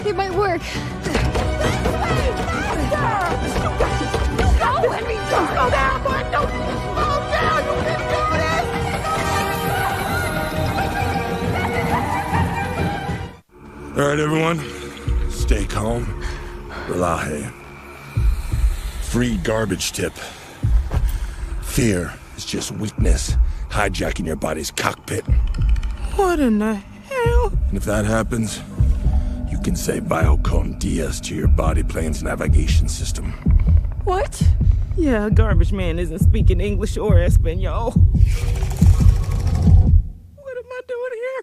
It might work. Don't let me go. Slow down, boy. Don't slow down. You can do this. All right, everyone. Stay calm. Relaje. Free garbage tip. Fear is just weakness hijacking your body's cockpit. What in the hell? And if that happens, you can say Biocon DS to your body plane's navigation system. What? Yeah, garbage man isn't speaking English or Espanol. What am I doing here?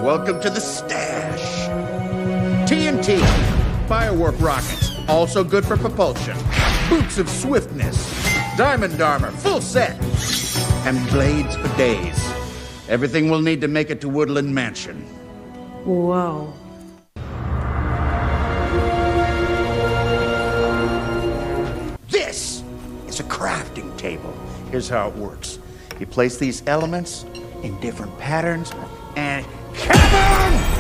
Welcome to the stash. TNT, firework rockets, also good for propulsion. Boots of swiftness, diamond armor, full set, and blades for days. Everything we'll need to make it to Woodland Mansion. Whoa. This is a crafting table. Here's how it works. You place these elements in different patterns and kaboom!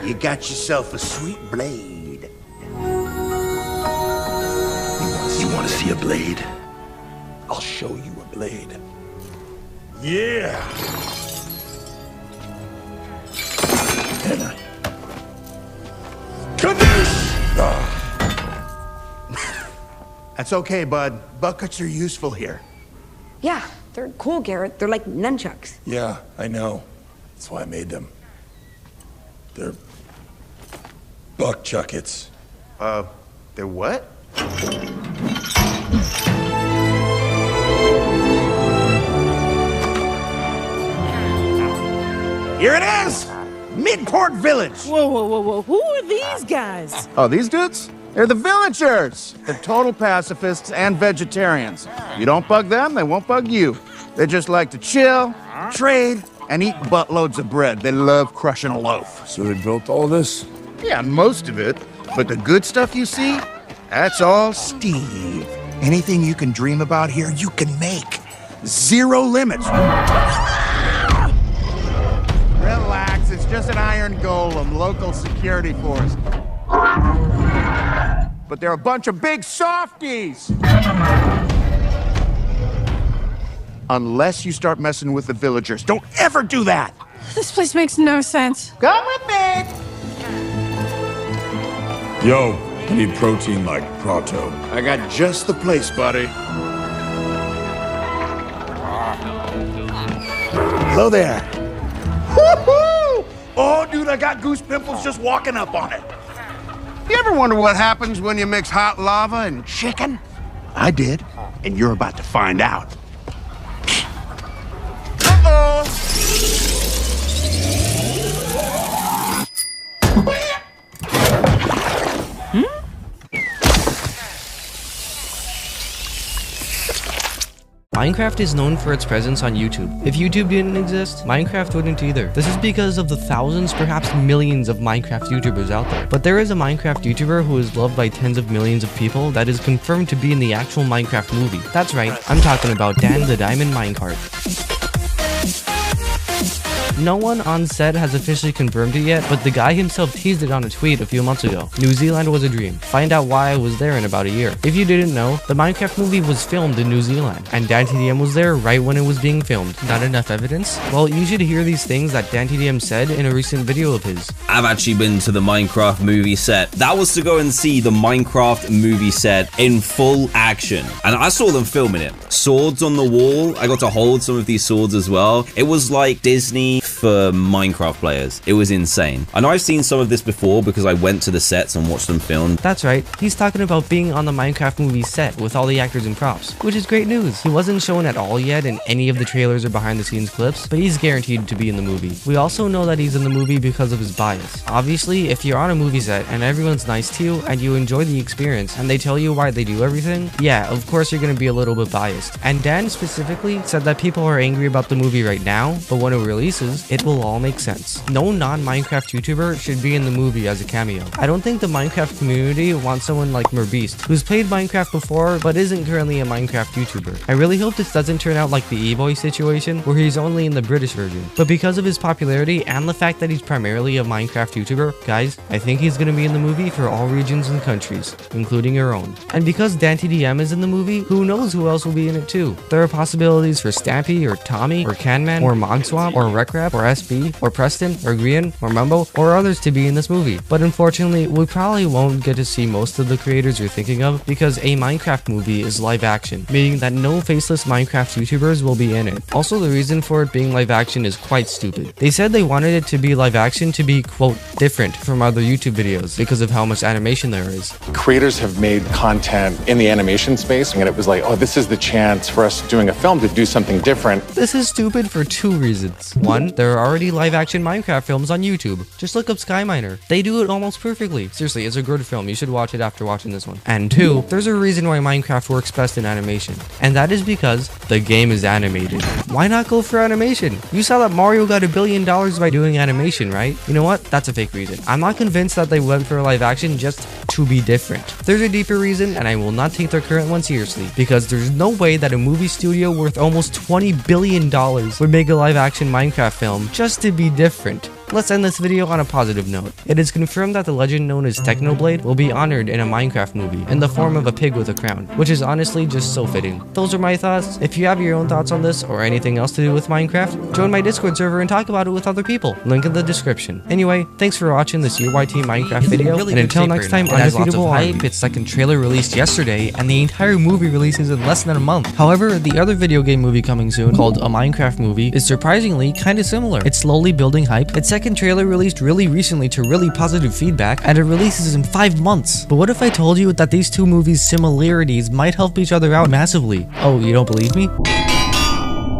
You got yourself a sweet blade. You want to see a blade? I'll show you a blade. Yeah! That's okay, bud. Buckets are useful here. Yeah, they're cool, Garrett. They're like nunchucks. Yeah, I know. That's why I made them. They're buck chuckets. They're what? Here it is! Midport Village! Whoa, whoa, whoa, whoa. Who are these guys? Oh, these dudes? They're the villagers! They're total pacifists and vegetarians. You don't bug them, they won't bug you. They just like to chill, trade, and eat buttloads of bread. They love crushing a loaf. So they built all this? Yeah, most of it. But the good stuff you see, that's all Steve. Anything you can dream about here, you can make. Zero limits. Relax, it's just an iron golem, local security force. But they're a bunch of big softies! Unless you start messing with the villagers. Don't ever do that! This place makes no sense. Come with me! Yo, I need protein like Prato. I got just the place, buddy. Hello there. Woohoo! Oh, dude, I got goose pimples just walking up on it. You ever wonder what happens when you mix hot lava and chicken? I did, and you're about to find out. Uh-oh! Minecraft is known for its presence on YouTube. If YouTube didn't exist, Minecraft wouldn't either. This is because of the thousands, perhaps millions of Minecraft YouTubers out there. But there is a Minecraft YouTuber who is loved by tens of millions of people that is confirmed to be in the actual Minecraft movie. That's right, I'm talking about Dan the Diamond Minecart. No one on set has officially confirmed it yet, but the guy himself teased it on a tweet a few months ago. New Zealand was a dream. Find out why I was there in about a year. If you didn't know, the Minecraft movie was filmed in New Zealand, and DanTDM was there right when it was being filmed. Not enough evidence? Well, you should hear these things that DanTDM said in a recent video of his. I've actually been to the Minecraft movie set. That was to go and see the Minecraft movie set in full action. And I saw them filming it. Swords on the wall. I got to hold some of these swords as well. It was like Disney for Minecraft players. It was insane. I know I've seen some of this before because I went to the sets and watched them filmed. That's right, he's talking about being on the Minecraft movie set with all the actors and props, which is great news. He wasn't shown at all yet in any of the trailers or behind the scenes clips, but he's guaranteed to be in the movie. We also know that he's in the movie because of his bias. Obviously, if you're on a movie set and everyone's nice to you and you enjoy the experience and they tell you why they do everything, yeah, of course you're gonna be a little bit biased. And Dan specifically said that people are angry about the movie right now, but when it releases, it will all make sense. No non-Minecraft YouTuber should be in the movie as a cameo. I don't think the Minecraft community wants someone like Merbeast, who's played Minecraft before but isn't currently a Minecraft YouTuber. I really hope this doesn't turn out like the E-Boy situation, where he's only in the British version. But because of his popularity and the fact that he's primarily a Minecraft YouTuber, guys, I think he's gonna be in the movie for all regions and countries, including your own. And because DanTDM is in the movie, who knows who else will be in it too. There are possibilities for Stampy, or Tommy, or Canman, or Mogswap, or Wreckrap, or SB, or Preston, or Grian, or Mumbo, or others to be in this movie. But unfortunately, we probably won't get to see most of the creators you're thinking of, because a Minecraft movie is live action, meaning that no faceless Minecraft YouTubers will be in it. Also, the reason for it being live action is quite stupid. They said they wanted it to be live action to be, quote, different from other YouTube videos because of how much animation there is. Creators have made content in the animation space, and it was like, oh, this is the chance for us doing a film to do something different. This is stupid for two reasons. One, there are already live action Minecraft films on YouTube. Just look up Skyminer. They do it almost perfectly. Seriously, it's a good film. You should watch it after watching this one. And two, there's a reason why Minecraft works best in animation. And that is because the game is animated. Why not go for animation? You saw that Mario got $1 billion by doing animation, right? You know what? That's a fake reason. I'm not convinced that they went for live action just to be different. There's a deeper reason, and I will not take their current one seriously, because there's no way that a movie studio worth almost $20 billion would make a live action Minecraft film just to be different. Let's end this video on a positive note. It is confirmed that the legend known as Technoblade will be honored in a Minecraft movie in the form of a pig with a crown, which is honestly just so fitting. Those are my thoughts. If you have your own thoughts on this or anything else to do with Minecraft, join my Discord server and talk about it with other people. Link in the description. Anyway, thanks for watching this UYT Minecraft video, and until next time, undefeatable hype. Its second trailer released yesterday, and the entire movie releases in less than a month. However, the other video game movie coming soon, called A Minecraft Movie, is surprisingly kinda similar. It's slowly building hype. Its second trailer released really recently to really positive feedback, and it releases in 5 months. But what if I told you that these two movies' similarities might help each other out massively? Oh, you don't believe me?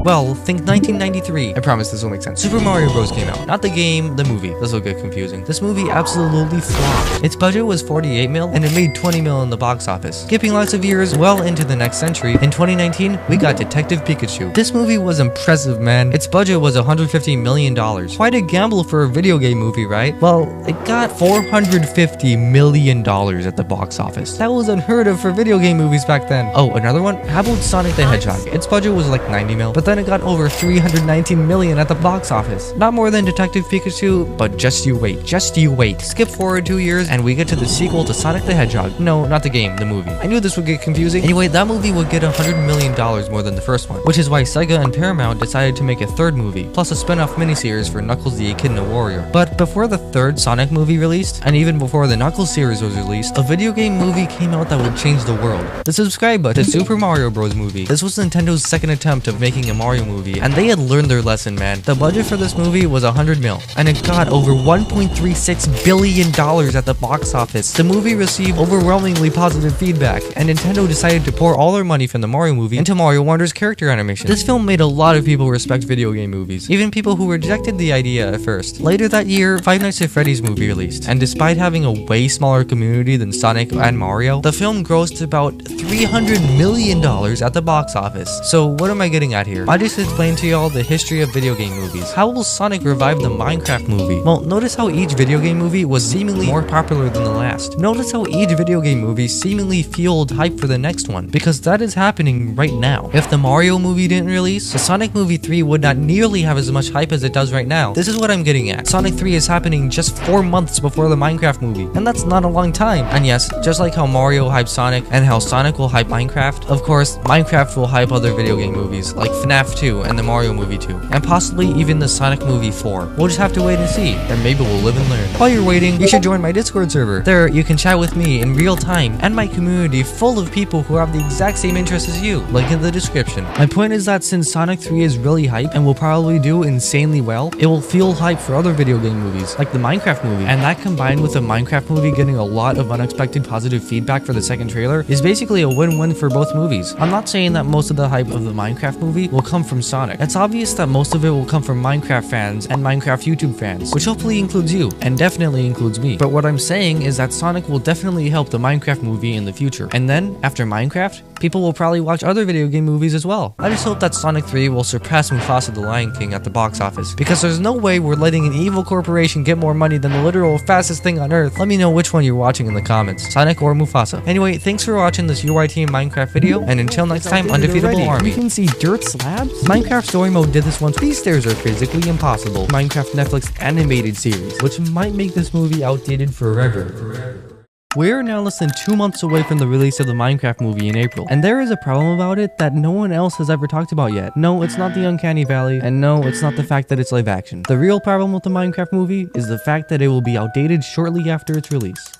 Well, think 1993. I promise this will make sense. Super Mario Bros. Came out. Not the game, the movie. This will get confusing. This movie absolutely flopped. Its budget was 48 mil, and it made 20 mil in the box office. Skipping lots of years well into the next century, in 2019, we got Detective Pikachu. This movie was impressive, man. Its budget was $150 million. Quite a gamble for a video game movie, right? Well, it got $450 million at the box office. That was unheard of for video game movies back then. Oh, another one? How about Sonic the Hedgehog? Its budget was like 90 mil, but then it got over 319 million at the box office. Not more than Detective Pikachu, but just you wait. Just you wait. Skip forward 2 years and we get to the sequel to Sonic the Hedgehog. No, not the game, the movie. I knew this would get confusing. Anyway, that movie would get $100 million more than the first one, which is why Sega and Paramount decided to make a third movie, plus a spin-off miniseries for Knuckles the Echidna Warrior. But before the third Sonic movie released, and even before the Knuckles series was released, a video game movie came out that would change the world. The subscribe button to Super Mario Bros. Movie. This was Nintendo's second attempt of making a Mario movie, and they had learned their lesson, man. The budget for this movie was 100 mil, and it got over $1.36 billion at the box office. The movie received overwhelmingly positive feedback, and Nintendo decided to pour all their money from the Mario movie into Mario Wonder's character animation. This film made a lot of people respect video game movies, even people who rejected the idea at first. Later that year, Five Nights at Freddy's movie released, and despite having a way smaller community than Sonic and Mario, the film grossed about $300 million at the box office. So what am I getting at here? I just explained to y'all the history of video game movies. How will Sonic revive the Minecraft movie? Well, notice how each video game movie was seemingly more popular than the last. Notice how each video game movie seemingly fueled hype for the next one, because that is happening right now. If the Mario movie didn't release, the Sonic movie 3 would not nearly have as much hype as it does right now. This is what I'm getting at. Sonic 3 is happening just 4 months before the Minecraft movie, and that's not a long time. And yes, just like how Mario hyped Sonic and how Sonic will hype Minecraft, of course, Minecraft will hype other video game movies like FNAF 2 and the Mario movie 2, and possibly even the Sonic movie 4. We'll just have to wait and see, and maybe we'll live and learn. While you're waiting, you should join my Discord server. There, you can chat with me in real time, and my community full of people who have the exact same interests as you. Link in the description. My point is that since Sonic 3 is really hype and will probably do insanely well, it will fuel hype for other video game movies, like the Minecraft movie, and that combined with the Minecraft movie getting a lot of unexpected positive feedback for the second trailer is basically a win-win for both movies. I'm not saying that most of the hype of the Minecraft movie will come from Sonic. It's obvious that most of it will come from Minecraft fans and Minecraft YouTube fans, which hopefully includes you, and definitely includes me. But what I'm saying is that Sonic will definitely help the Minecraft movie in the future. And then, after Minecraft, people will probably watch other video game movies as well. I just hope that Sonic 3 will surpass Mufasa the Lion King at the box office, because there's no way we're letting an evil corporation get more money than the literal fastest thing on earth. Let me know which one you're watching in the comments, Sonic or Mufasa. Anyway, thanks for watching this UIT Minecraft video, and until next time, undefeatable army. We can see dirt slabs? Minecraft Story Mode did this once. These stairs are physically impossible. Minecraft Netflix animated series, which might make this movie outdated forever. We're now less than 2 months away from the release of the Minecraft movie in April, and there is a problem about it that no one else has ever talked about yet. No, it's not the Uncanny Valley, and no, it's not the fact that it's live action. The real problem with the Minecraft movie is the fact that it will be outdated shortly after its release.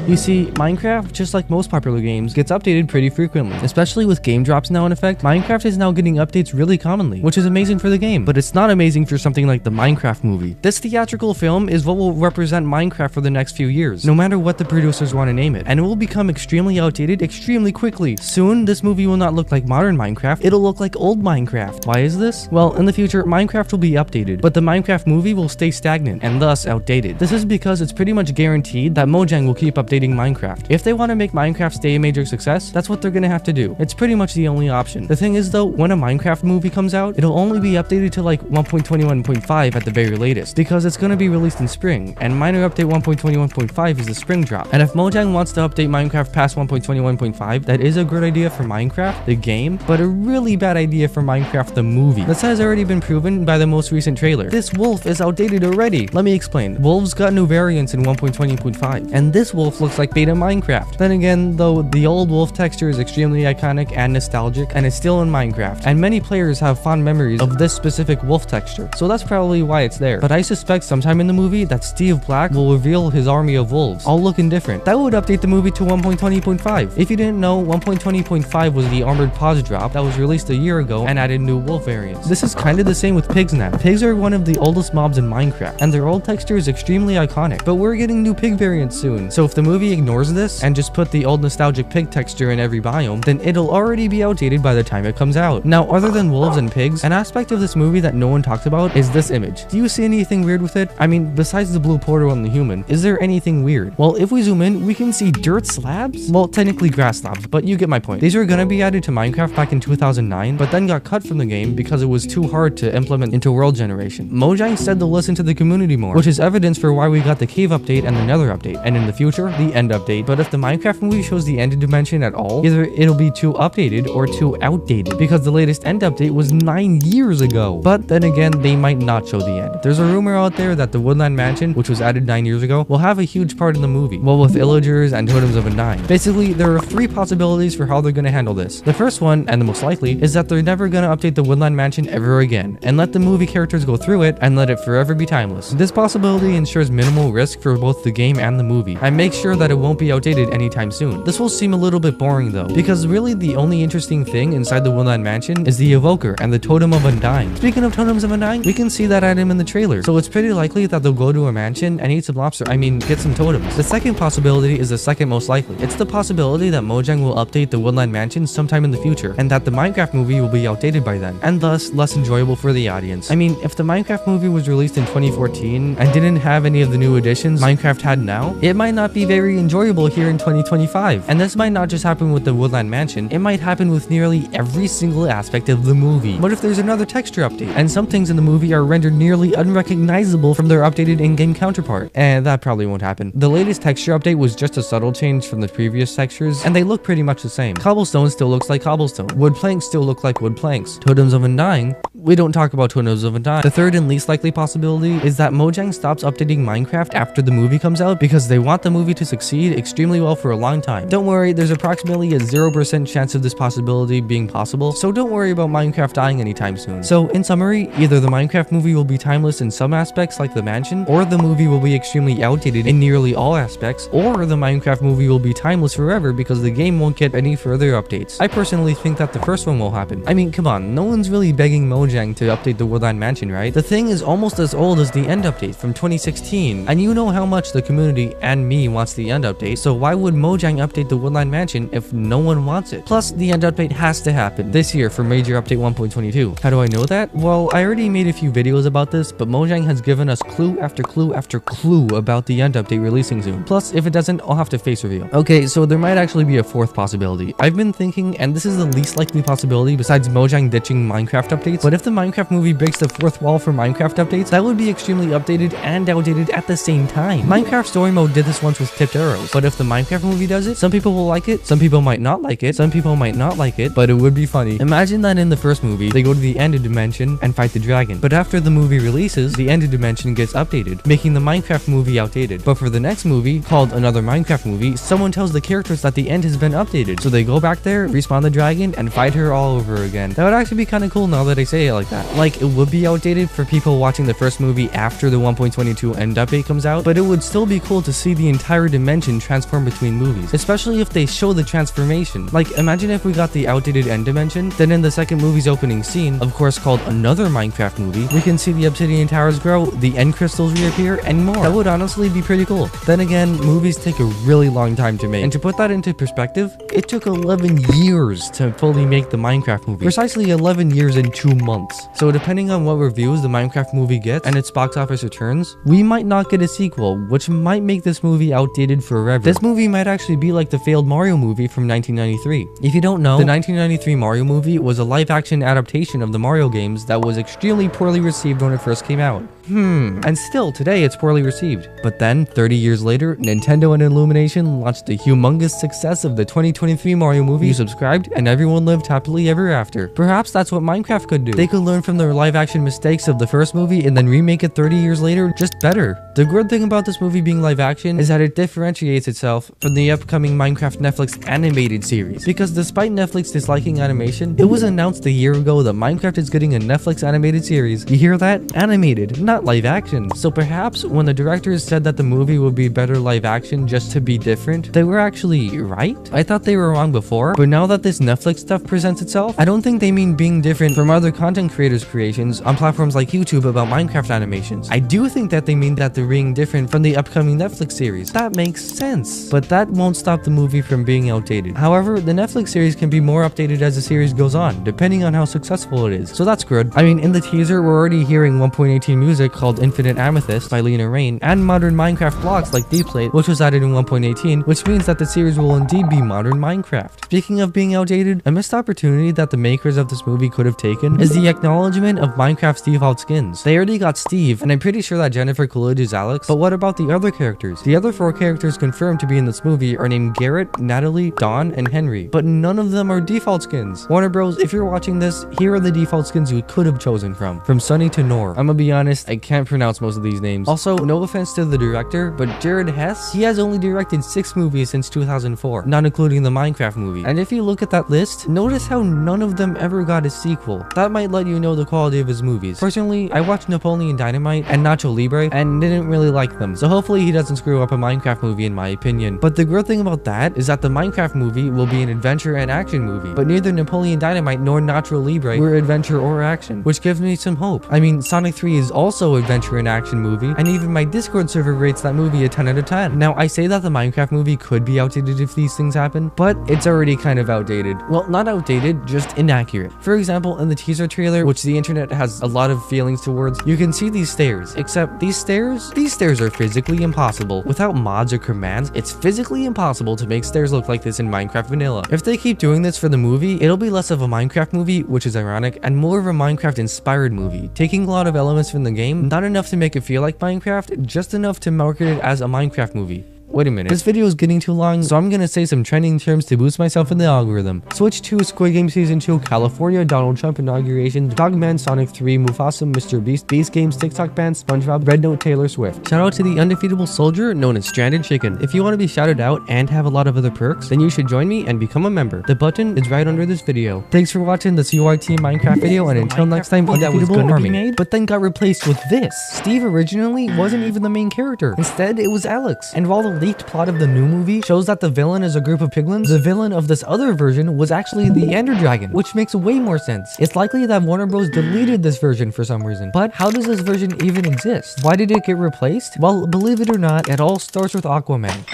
You see, Minecraft, just like most popular games, gets updated pretty frequently. Especially with game drops now in effect, Minecraft is now getting updates really commonly, which is amazing for the game, but it's not amazing for something like the Minecraft movie. This theatrical film is what will represent Minecraft for the next few years, no matter what the producers want to name it, and it will become extremely outdated extremely quickly. Soon, this movie will not look like modern Minecraft, it'll look like old Minecraft. Why is this? Well, in the future, Minecraft will be updated, but the Minecraft movie will stay stagnant, and thus outdated. This is because it's pretty much guaranteed that Mojang will keep updating Minecraft. If they want to make Minecraft stay a major success, that's what they're gonna have to do. It's pretty much the only option. The thing is though, when a Minecraft movie comes out, it'll only be updated to like 1.21.5 at the very latest, because it's gonna be released in spring, and minor update 1.21.5 is the spring drop. And if Mojang wants to update Minecraft past 1.21.5, that is a good idea for Minecraft, the game, but a really bad idea for Minecraft, the movie. This has already been proven by the most recent trailer. This wolf is outdated already. Let me explain. Wolves got new variants in 1.20.5, and this wolf looks like beta Minecraft. Then again, though, the old wolf texture is extremely iconic and nostalgic, and it's still in Minecraft, and many players have fond memories of this specific wolf texture, so that's probably why it's there. But I suspect sometime in the movie that Steve Black will reveal his army of wolves, all looking different. That would update the movie to 1.20.5. If you didn't know, 1.20.5 was the armored pause drop that was released a year ago and added new wolf variants. This is kind of the same with pigs now. Pigs are one of the oldest mobs in Minecraft, and their old texture is extremely iconic, but we're getting new pig variants soon, so if the movie ignores this and just put the old nostalgic pig texture in every biome, then it'll already be outdated by the time it comes out. Now, other than wolves and pigs, an aspect of this movie that no one talks about is this image. Do you see anything weird with it? I mean, besides the blue portal and the human, is there anything weird? Well, if we zoom in, we can see dirt slabs? Well, technically grass slabs, but you get my point. These were gonna be added to Minecraft back in 2009, but then got cut from the game because it was too hard to implement into world generation. Mojang said they'll listen to the community more, which is evidence for why we got the cave update and the nether update, and in the future, the end update. But if the Minecraft movie shows the end dimension at all, either it'll be too updated or too outdated, because the latest end update was 9 years ago. But then again, they might not show the end. There's a rumor out there that the Woodland Mansion, which was added 9 years ago, will have a huge part in the movie, well, with villagers and totems of Undying. Basically, there are 3 possibilities for how they're gonna handle this. The first one, and the most likely, is that they're never gonna update the Woodland Mansion ever again, and let the movie characters go through it and let it forever be timeless. This possibility ensures minimal risk for both the game and the movie, and makes sure that it won't be outdated anytime soon. This will seem a little bit boring though, because really the only interesting thing inside the Woodland Mansion is the Evoker and the Totem of Undying. Speaking of Totems of Undying, we can see that item in the trailer, so it's pretty likely that they'll go to a mansion and eat some lobster, get some totems. The second possibility is the second most likely. It's the possibility that Mojang will update the Woodland Mansion sometime in the future, and that the Minecraft movie will be outdated by then, and thus less enjoyable for the audience. I mean, if the Minecraft movie was released in 2014 and didn't have any of the new additions Minecraft had now, it might not be very enjoyable here in 2025. And this might not just happen with the Woodland Mansion, it might happen with nearly every single aspect of the movie. What if there's another texture update, and some things in the movie are rendered nearly unrecognizable from their updated in-game counterpart? And that probably won't happen. The latest texture update was just a subtle change from the previous textures, and they look pretty much the same. Cobblestone still looks like cobblestone. Wood planks still look like wood planks. Totems of Undying, we don't talk about Totems of Undying. The third and least likely possibility is that Mojang stops updating Minecraft after the movie comes out because they want the movie to succeed extremely well for a long time. Don't worry, there's approximately a 0% chance of this possibility being possible, so don't worry about Minecraft dying anytime soon. So in summary, either the Minecraft movie will be timeless in some aspects like the mansion, or the movie will be extremely outdated in nearly all aspects, or the Minecraft movie will be timeless forever because the game won't get any further updates. I personally think that the first one will happen. I mean, come on, no one's really begging Mojang Mojang to update the Woodland Mansion, right? The thing is almost as old as the end update from 2016, and you know how much the community and me wants the end update, so why would Mojang update the Woodland Mansion if no one wants it? Plus, the end update has to happen this year for major update 1.22. How do I know that? Well, I already made a few videos about this, but Mojang has given us clue after clue after clue about the end update releasing soon. Plus, if it doesn't, I'll have to face reveal. Okay, so there might actually be a fourth possibility. I've been thinking, and this is the least likely possibility besides Mojang ditching Minecraft updates, but if the Minecraft movie breaks the fourth wall for Minecraft updates, that would be extremely updated and outdated at the same time. Minecraft Story Mode did this once with tipped arrows, but if the Minecraft movie does it, some people will like it, some people might not like it, some people might not like it, but it would be funny. Imagine that in the first movie, they go to the ended dimension and fight the dragon, but after the movie releases, the ended dimension gets updated, making the Minecraft movie outdated. But for the next movie, called Another Minecraft Movie, someone tells the characters that the end has been updated, so they go back there, respawn the dragon, and fight her all over again. That would actually be kind of cool now that I say it like that. Like, it would be outdated for people watching the first movie after the 1.22 end update comes out, but it would still be cool to see the entire dimension transform between movies, especially if they show the transformation. Like, imagine if we got the outdated end dimension, then in the second movie's opening scene, of course called Another Minecraft Movie, we can see the obsidian towers grow, the end crystals reappear, and more. That would honestly be pretty cool. Then again, movies take a really long time to make, and to put that into perspective, it took 11 years to fully make the Minecraft movie. Precisely 11 years and 2 months. So depending on what reviews the Minecraft movie gets and its box office returns, we might not get a sequel, which might make this movie outdated forever. This movie might actually be like the failed Mario movie from 1993. If you don't know, the 1993 Mario movie was a live-action adaptation of the Mario games that was extremely poorly received when it first came out. And still, today it's poorly received. But then, 30 years later, Nintendo and Illumination launched the humongous success of the 2023 Mario movie. You subscribed, and everyone lived happily ever after. Perhaps that's what Minecraft could do. They could learn from their live-action mistakes of the first movie and then remake it 30 years later, just better. The good thing about this movie being live-action is that it differentiates itself from the upcoming Minecraft Netflix animated series. Because despite Netflix disliking animation, it was announced a year ago that Minecraft is getting a Netflix animated series. You hear that? Animated, not live action. So perhaps when the directors said that the movie would be better live action just to be different, they were actually right? I thought they were wrong before, but now that this Netflix stuff presents itself, I don't think they mean being different from other content creators' creations on platforms like YouTube about Minecraft animations. I do think that they mean that they're being different from the upcoming Netflix series. That makes sense, but that won't stop the movie from being outdated. However, the Netflix series can be more updated as the series goes on, depending on how successful it is. So that's good. I mean, in the teaser, we're already hearing 1.18 music called Infinite Amethyst by Lena Rain, and modern Minecraft blocks like Deepslate, which was added in 1.18, which means that the series will indeed be modern Minecraft. Speaking of being outdated, a missed opportunity that the makers of this movie could have taken is the acknowledgement of Minecraft's default skins. They already got Steve, and I'm pretty sure that Jennifer Coolidge is Alex, but what about the other characters? The other 4 characters confirmed to be in this movie are named Garrett, Natalie, Dawn, and Henry, but none of them are default skins. Warner Bros, if you're watching this, here are the default skins you could have chosen from Sunny to Nor. I'm gonna be honest, I can't pronounce most of these names. Also, no offense to the director, but Jared Hess, he has only directed 6 movies since 2004, not including the Minecraft movie. And if you look at that list, notice how none of them ever got a sequel. That might let you know the quality of his movies. Personally, I watched Napoleon Dynamite and Nacho Libre and didn't really like them, so hopefully he doesn't screw up a Minecraft movie in my opinion. But the good thing about that is that the Minecraft movie will be an adventure and action movie, but neither Napoleon Dynamite nor Nacho Libre were adventure or action, which gives me some hope. I mean, Sonic 3 is also adventure and action movie, and even my Discord server rates that movie a 10 out of 10. Now, I say that the Minecraft movie could be outdated if these things happen, but it's already kind of outdated. Well, not outdated, just inaccurate. For example, in the teaser trailer, which the internet has a lot of feelings towards, you can see these stairs, except these stairs are physically impossible. Without mods or commands, it's physically impossible to make stairs look like this in Minecraft Vanilla. If they keep doing this for the movie, it'll be less of a Minecraft movie, which is ironic, and more of a Minecraft-inspired movie, taking a lot of elements from the game, not enough to make it feel like Minecraft, just enough to market it as a Minecraft movie. Wait a minute, this video is getting too long, so I'm gonna say some trending terms to boost myself in the algorithm. Switch 2, Squid Game Season 2, California, Donald Trump inauguration, Dogman, Sonic 3, Mufasa, Mr. Beast, Beast Games, TikTok ban, SpongeBob, Red Note, Taylor Swift. Shout out to the undefeatable soldier known as Stranded Chicken. If you want to be shouted out and have a lot of other perks, then you should join me and become a member. The button is right under this video. Thanks for watching this URT Minecraft video, and until next time, undefeatable army made, but then got replaced with this. Steve originally wasn't even the main character. Instead, it was Alex. And while the leaked plot of the new movie shows that the villain is a group of piglins, the villain of this other version was actually the Ender Dragon, which makes way more sense. It's likely that Warner Bros. Deleted this version for some reason. But how does this version even exist? Why did it get replaced? Well, believe it or not, it all starts with Aquaman.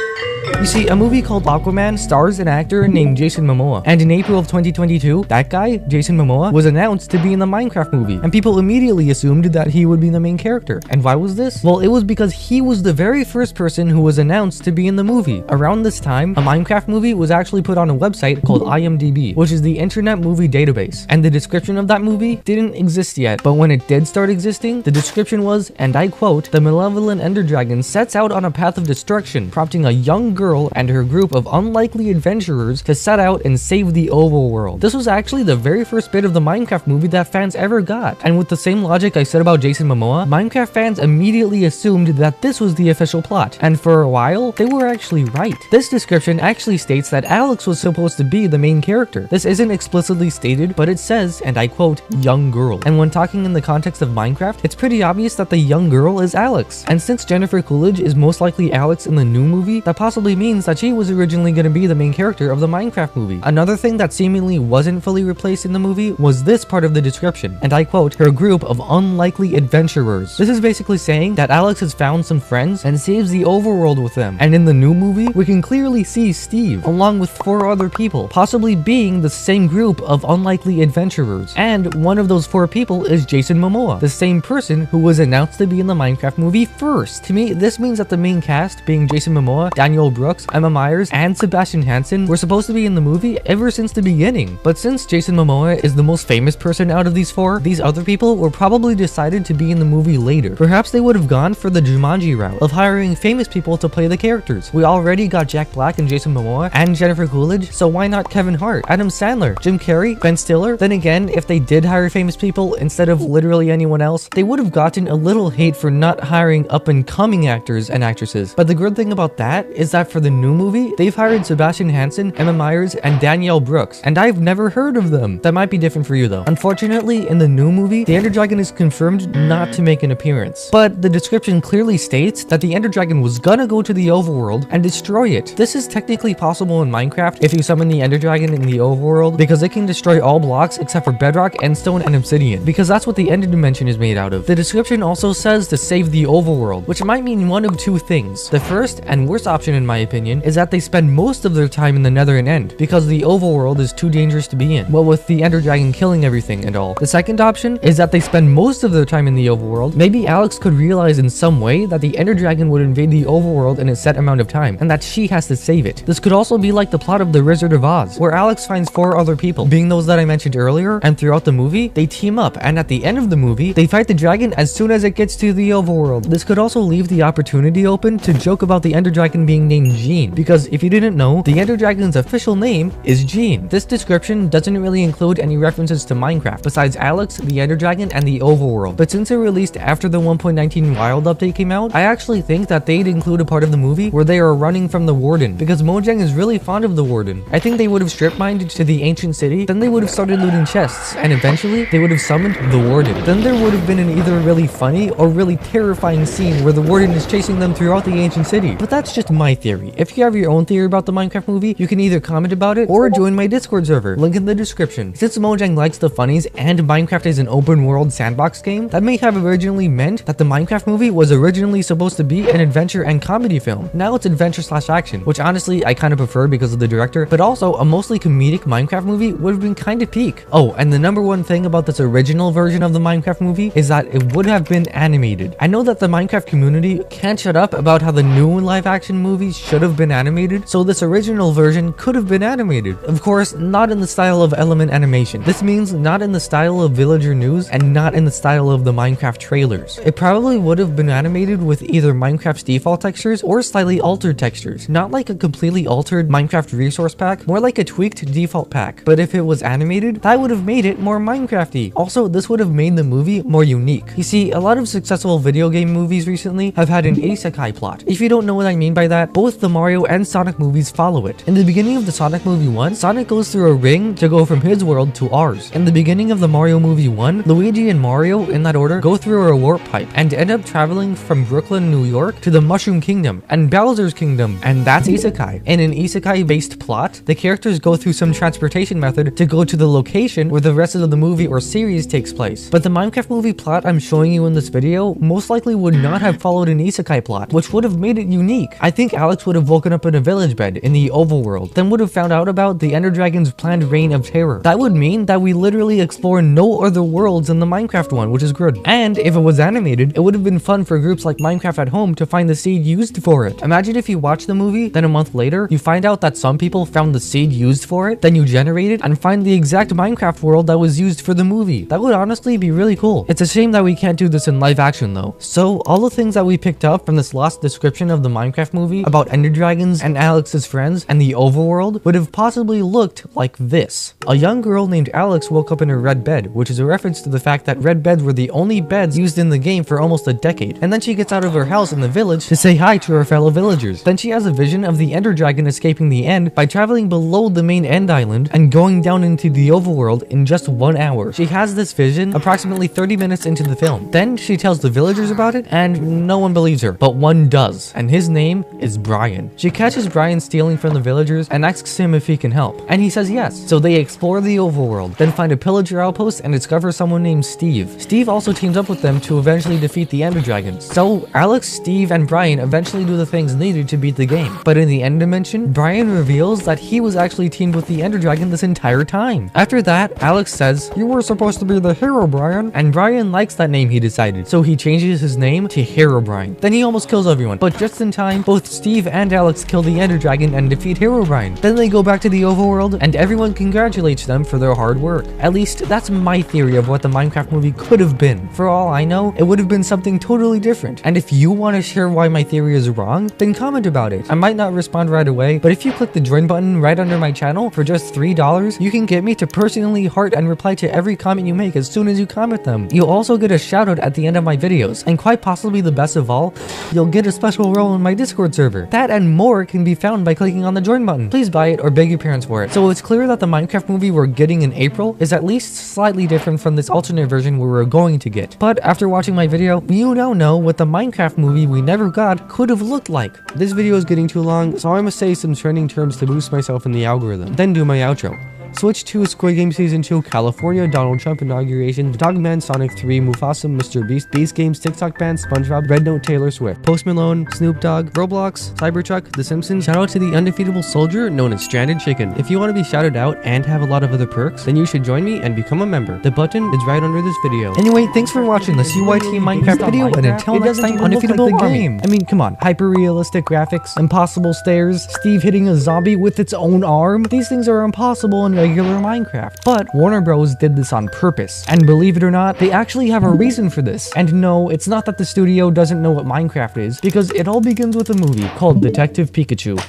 You see, a movie called Aquaman stars an actor named Jason Momoa, and in April of 2022, that guy, Jason Momoa, was announced to be in the Minecraft movie, and people immediately assumed that he would be the main character. And why was this? Well, it was because he was the very first person who was announced to be in the movie. Around this time, a Minecraft movie was actually put on a website called IMDb, which is the Internet Movie Database, and the description of that movie didn't exist yet, but when it did start existing, the description was, and I quote, "The malevolent Ender Dragon sets out on a path of destruction, prompting a young girl and her group of unlikely adventurers to set out and save the overworld." This was actually the very first bit of the Minecraft movie that fans ever got, and with the same logic I said about Jason Momoa, Minecraft fans immediately assumed that this was the official plot, and for a while, they were actually right. This description actually states that Alex was supposed to be the main character. This isn't explicitly stated, but it says, and I quote, "young girl," and when talking in the context of Minecraft, it's pretty obvious that the young girl is Alex, and since Jennifer Coolidge is most likely Alex in the new movie, that possibly means that she was originally going to be the main character of the Minecraft movie. Another thing that seemingly wasn't fully replaced in the movie was this part of the description, and I quote, "her group of unlikely adventurers." This is basically saying that Alex has found some friends and saves the overworld with them, and in the new movie, we can clearly see Steve, along with 4 other people, possibly being the same group of unlikely adventurers, and one of those 4 people is Jason Momoa, the same person who was announced to be in the Minecraft movie first. To me, this means that the main cast, being Jason Momoa, Daniel Brooks, Emma Myers, and Sebastian Hansen, were supposed to be in the movie ever since the beginning. But since Jason Momoa is the most famous person out of these 4, these other people were probably decided to be in the movie later. Perhaps they would have gone for the Jumanji route of hiring famous people to play the characters. We already got Jack Black and Jason Momoa and Jennifer Coolidge, so why not Kevin Hart, Adam Sandler, Jim Carrey, Ben Stiller? Then again, if they did hire famous people instead of literally anyone else, they would have gotten a little hate for not hiring up-and-coming actors and actresses. But the good thing about that is that for the new movie, they've hired Sebastian Hansen, Emma Myers, and Danielle Brooks, and I've never heard of them. That might be different for you though. Unfortunately, in the new movie, the Ender Dragon is confirmed not to make an appearance, but the description clearly states that the Ender Dragon was gonna go to the overworld and destroy it. This is technically possible in Minecraft if you summon the Ender Dragon in the overworld, because it can destroy all blocks except for bedrock, endstone, and obsidian, because that's what the Ender Dimension is made out of. The description also says to save the overworld, which might mean one of 2 things. The first and worst option in my opinion is that they spend most of their time in the Nether and End, because the overworld is too dangerous to be in, well, with the Ender Dragon killing everything and all. The second option is that they spend most of their time in the overworld. Maybe Alex could realize in some way that the Ender Dragon would invade the overworld in a set amount of time, and that she has to save it. This could also be like the plot of The Wizard of Oz, where Alex finds 4 other people, being those that I mentioned earlier, and throughout the movie, they team up, and at the end of the movie, they fight the dragon as soon as it gets to the overworld. This could also leave the opportunity open to joke about the Ender Dragon being named Gene, because if you didn't know, the Ender Dragon's official name is Gene. This description doesn't really include any references to Minecraft, besides Alex, the Ender Dragon, and the overworld. But since it released after the 1.19 Wild update came out, I actually think that they'd include a part of the movie where they are running from the Warden, because Mojang is really fond of the Warden. I think they would have strip mined to the ancient city, then they would have started looting chests, and eventually they would have summoned the Warden. Then there would have been an either really funny or really terrifying scene where the Warden is chasing them throughout the ancient city. But that's just my theory. If you have your own theory about the Minecraft movie, you can either comment about it or join my Discord server, link in the description. Since Mojang likes the funnies and Minecraft is an open world sandbox game, that may have originally meant that the Minecraft movie was originally supposed to be an adventure and comedy film. Now it's adventure/action, which honestly I kind of prefer because of the director, but also a mostly comedic Minecraft movie would have been kind of peak. Oh, and the number one thing about this original version of the Minecraft movie is that it would have been animated. I know that the Minecraft community can't shut up about how the new live action movies should have been animated, so this original version could have been animated. Of course, not in the style of Element Animation. This means not in the style of Villager News and not in the style of the Minecraft trailers. It probably would have been animated with either Minecraft's default textures or slightly altered textures. Not like a completely altered Minecraft resource pack, more like a tweaked default pack. But if it was animated, that would have made it more Minecrafty. Also, this would have made the movie more unique. You see, a lot of successful video game movies recently have had an isekai plot. If you don't know what I mean by that, both both the Mario and Sonic movies follow it. In the beginning of the Sonic movie 1, Sonic goes through a ring to go from his world to ours. In the beginning of the Mario movie 1, Luigi and Mario, in that order, go through a warp pipe and end up traveling from Brooklyn, New York to the Mushroom Kingdom and Bowser's Kingdom, and that's Isekai. In an Isekai-based plot, the characters go through some transportation method to go to the location where the rest of the movie or series takes place. But the Minecraft movie plot I'm showing you in this video most likely would not have followed an Isekai plot, which would have made it unique. I think Alex would have woken up in a village bed in the overworld, then would have found out about the Ender Dragon's planned reign of terror. That would mean that we literally explore no other worlds in the Minecraft one, which is good. And if it was animated, it would have been fun for groups like Minecraft at Home to find the seed used for it. Imagine if you watch the movie, then a month later, you find out that some people found the seed used for it, then you generate it and find the exact Minecraft world that was used for the movie. That would honestly be really cool. It's a shame that we can't do this in live action though. So all the things that we picked up from this last description of the Minecraft movie about Ender Dragons and Alex's friends and the overworld would have possibly looked like this. A young girl named Alex woke up in a red bed, which is a reference to the fact that red beds were the only beds used in the game for almost a decade. And then she gets out of her house in the village to say hi to her fellow villagers. Then she has a vision of the Ender Dragon escaping the end by traveling below the main end island and going down into the overworld in just 1 hour. She has this vision approximately 30 minutes into the film. Then she tells the villagers about it and no one believes her, but one does, and his name is Brian. She catches Brian stealing from the villagers and asks him if he can help, and he says yes. So they explore the overworld, then find a pillager outpost and discover someone named Steve. Steve also teams up with them to eventually defeat the Ender Dragons. So Alex, Steve, and Brian eventually do the things needed to beat the game. But in the end dimension, Brian reveals that he was actually teamed with the Ender Dragon this entire time. After that, Alex says, "You were supposed to be the hero, Brian." And Brian likes that name he decided, so he changes his name to Herobrine. Then he almost kills everyone, but just in time, both Steve and Alex kill the Ender Dragon and defeat Herobrine. Then they go back to the overworld, and everyone congratulates them for their hard work. At least, that's my theory of what the Minecraft movie could have been. For all I know, it would have been something totally different. And if you want to share why my theory is wrong, then comment about it. I might not respond right away, but if you click the join button right under my channel for just $3, you can get me to personally heart and reply to every comment you make as soon as you comment them. You'll also get a shout out at the end of my videos, and quite possibly the best of all, you'll get a special role in my Discord server. That and more can be found by clicking on the join button. Please buy it or beg your parents for it. So it's clear that the Minecraft movie we're getting in April is at least slightly different from this alternate version we were going to get. But after watching my video, you now know what the Minecraft movie we never got could have looked like. This video is getting too long, so I'm gonna say some trending terms to boost myself in the algorithm, then do my outro. Switch 2, Squid Game Season 2, California, Donald Trump inauguration, Dogman, Sonic 3, Mufasa, Mr. Beast, Beast Games, TikTok ban, SpongeBob, Red Note, Taylor Swift, Post Malone, Snoop Dogg, Roblox, Cybertruck, The Simpsons. Shout out to the undefeatable soldier known as Stranded Chicken. If you want to be shouted out and have a lot of other perks, then you should join me and become a member. The button is right under this video. Anyway, thanks for watching this UYT Minecraft video, and until next time, undefeatable like game. I mean, come on, hyper-realistic graphics, impossible stairs, Steve hitting a zombie with its own arm. These things are impossible in regular Minecraft. But Warner Bros did this on purpose, and believe it or not, they actually have a reason for this. And no, it's not that the studio doesn't know what Minecraft is, because it all begins with a movie called Detective Pikachu.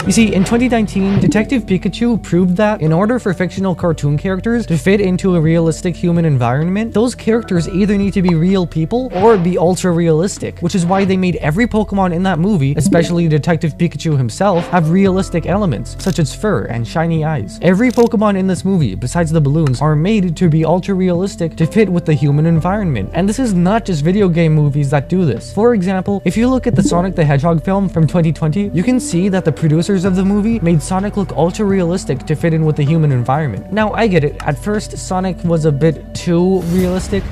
You see, in 2019, Detective Pikachu proved that in order for fictional cartoon characters to fit into a realistic human environment, those characters either need to be real people or be ultra realistic, which is why they made every Pokemon in that movie, especially Detective Pikachu himself, have realistic elements, such as fur and shiny eyes. Every Pokemon in this movie, besides the balloons, are made to be ultra realistic to fit with the human environment. And this is not just video game movies that do this. For example, if you look at the Sonic the Hedgehog film from 2020, you can see that the producers of the movie made Sonic look ultra realistic to fit in with the human environment. Now, I get it. At first, Sonic was a bit too realistic.